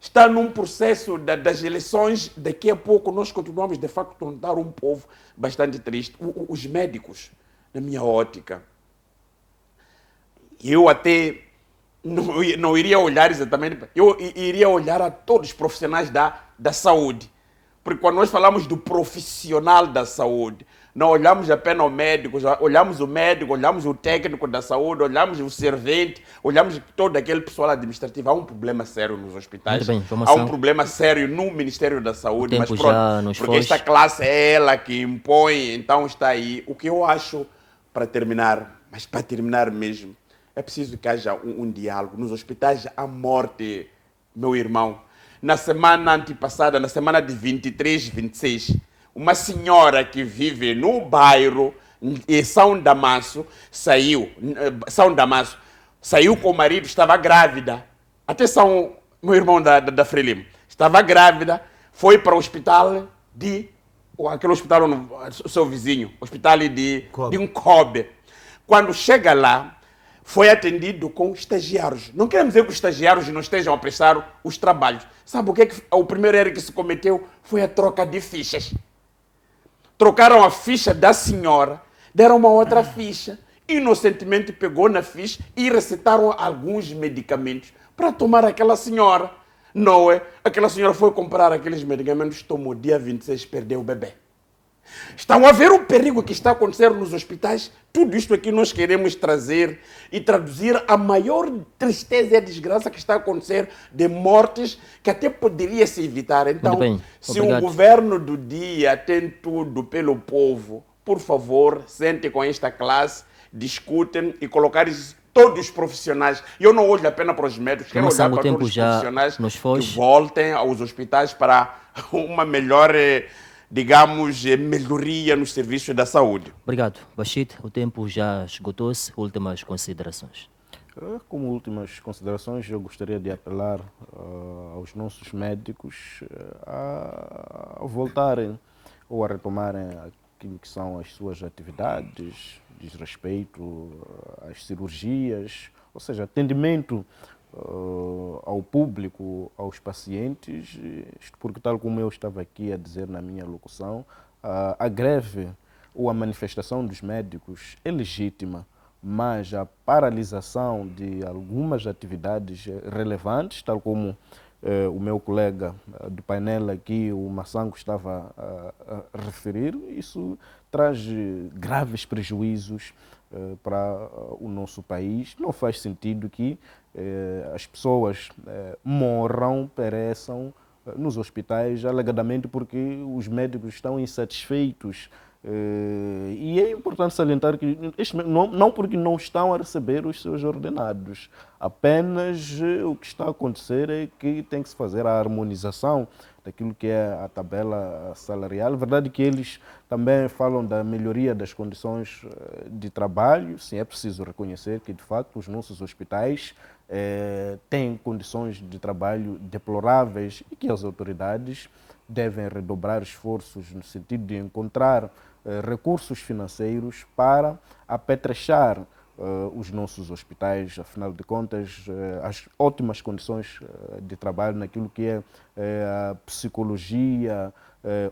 está num processo das eleições, daqui a pouco nós continuamos, de facto, a tornar um povo bastante triste. Os médicos, na minha ótica, eu até não iria olhar exatamente, eu iria olhar a todos os profissionais da saúde, Porque quando nós falamos do profissional da saúde, não olhamos apenas o médico, olhamos o médico, olhamos o técnico da saúde, olhamos o servente, olhamos todo aquele pessoal administrativo. Há um problema sério nos hospitais, Muito bem, há um problema sério no Ministério da Saúde, mas tempo pronto, já nos porque foge. esta classe é ela que impõe, então está aí. O que eu acho, para terminar, mas para terminar mesmo, é preciso que haja um diálogo. Nos hospitais há morte, meu irmão. Na semana antepassada, na semana de 23, 26, uma senhora que vive no bairro em São Damaso saiu com o marido, estava grávida. Até meu irmão da Frelimo, estava grávida, foi para o hospital aquele hospital, o seu vizinho, hospital de um Kobe. Quando chega lá, foi atendido com estagiários. Não queremos dizer que os estagiários não estejam a prestar os trabalhos. Sabe o primeiro erro que se cometeu? Foi a troca de fichas. Trocaram a ficha da senhora, deram uma outra ficha. Inocentemente pegou na ficha e recetaram alguns medicamentos para tomar aquela senhora. Não é? Aquela senhora foi comprar aqueles medicamentos, tomou dia 26, perdeu o bebê. Estão a ver o perigo que está acontecendo nos hospitais? Tudo isto aqui nós queremos trazer e traduzir a maior tristeza e a desgraça que está a acontecer de mortes que até poderia se evitar. Então, se o governo do dia tem tudo pelo povo, por favor, sente com esta classe, discutem e colocar todos os profissionais. Eu não olho apenas para os médicos, quero olhar para todos os profissionais que voltem aos hospitais para uma melhor... digamos, melhoria nos serviços da saúde. Obrigado. Bashit, o tempo já esgotou-se. Últimas considerações. Como últimas considerações, eu gostaria de apelar aos nossos médicos a voltarem ou a retomarem aquilo que são as suas atividades, diz respeito às cirurgias, ou seja, atendimento ao público, aos pacientes, porque tal como eu estava aqui a dizer na minha locução, a greve ou a manifestação dos médicos é legítima, mas a paralisação de algumas atividades relevantes, tal como o meu colega do painel aqui, o Massango, estava a referir, isso traz graves prejuízos para o nosso país. Não faz sentido que as pessoas morram, pereçam nos hospitais, alegadamente porque os médicos estão insatisfeitos. E é importante salientar que não porque não estão a receber os seus ordenados, apenas o que está a acontecer é que tem que se fazer a harmonização daquilo que é a tabela salarial. É verdade que eles também falam da melhoria das condições de trabalho. Sim, é preciso reconhecer que, de facto, os nossos hospitais têm condições de trabalho deploráveis e que as autoridades devem redobrar esforços no sentido de encontrar recursos financeiros para apetrechar os nossos hospitais, afinal de contas, as ótimas condições de trabalho naquilo que é a psicologia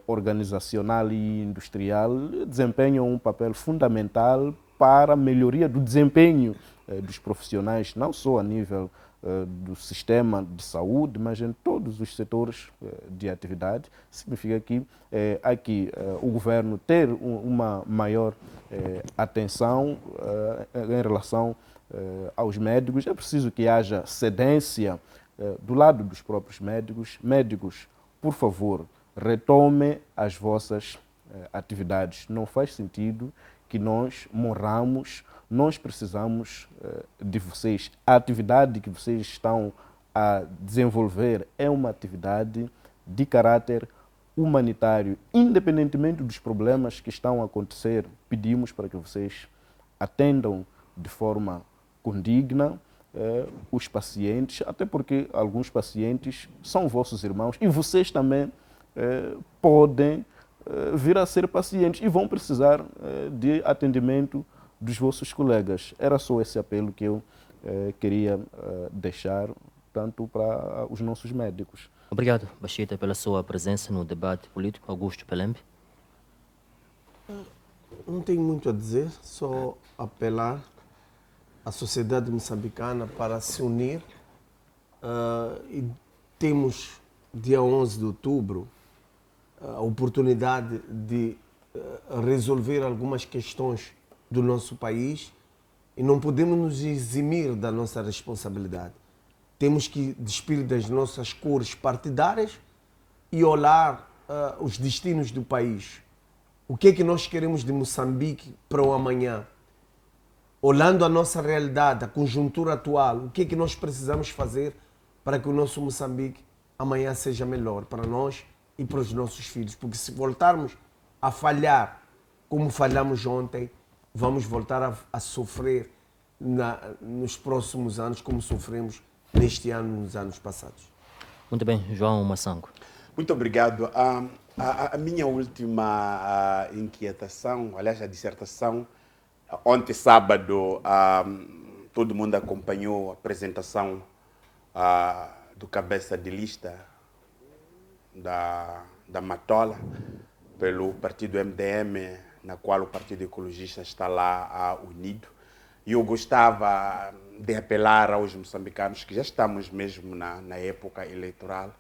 organizacional e industrial desempenham um papel fundamental para a melhoria do desempenho dos profissionais, não só a nível do sistema de saúde, mas em todos os setores de atividade. Significa que aqui o governo ter uma maior atenção em relação aos médicos. É preciso que haja cedência do lado dos próprios médicos. Médicos, por favor, retomem as vossas atividades. Não faz sentido que nós morramos. Nós precisamos de vocês. A atividade que vocês estão a desenvolver é uma atividade de caráter humanitário. Independentemente dos problemas que estão a acontecer, pedimos para que vocês atendam de forma condigna os pacientes, até porque alguns pacientes são vossos irmãos e vocês também podem vir a ser pacientes e vão precisar de atendimento dos vossos colegas. Era só esse apelo que eu queria deixar, tanto para os nossos médicos. Obrigado, Bashita, pela sua presença no debate político. Augusto Pelembe. Não tenho muito a dizer, só apelar à sociedade moçambicana para se unir. E temos, dia 11 de outubro, a oportunidade de resolver algumas questões do nosso país e não podemos nos eximir da nossa responsabilidade. Temos que despir das nossas cores partidárias e olhar os destinos do país. O que é que nós queremos de Moçambique para o amanhã? Olhando a nossa realidade, a conjuntura atual, o que é que nós precisamos fazer para que o nosso Moçambique amanhã seja melhor para nós e para os nossos filhos? Porque se voltarmos a falhar como falhamos ontem, vamos voltar a sofrer nos próximos anos como sofremos neste ano, nos anos passados. Muito bem, João Massango. Muito obrigado. A minha última inquietação, aliás, a dissertação, ontem, sábado, todo mundo acompanhou a apresentação do cabeça de lista da Matola pelo partido MDM, na qual o Partido Ecologista está lá unido. E eu gostava de apelar aos moçambicanos, que já estamos mesmo na época eleitoral,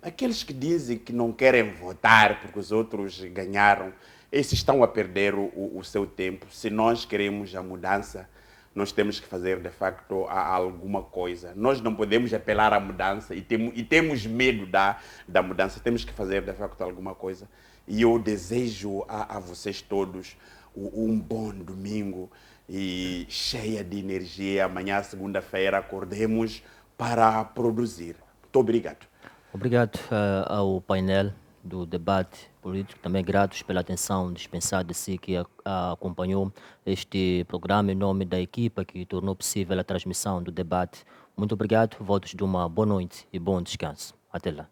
aqueles que dizem que não querem votar porque os outros ganharam, esses estão a perder o seu tempo. Se nós queremos a mudança, nós temos que fazer, de facto, alguma coisa. Nós não podemos apelar à mudança e temos medo da mudança. Temos que fazer, de facto, alguma coisa. E eu desejo a vocês todos um bom domingo e cheia de energia. Amanhã, segunda-feira, acordemos para produzir. Muito obrigado. Obrigado ao painel do debate político. Também gratos pela atenção dispensada de si que acompanhou este programa em nome da equipa que tornou possível a transmissão do debate. Muito obrigado, votos de uma boa noite e bom descanso. Até lá.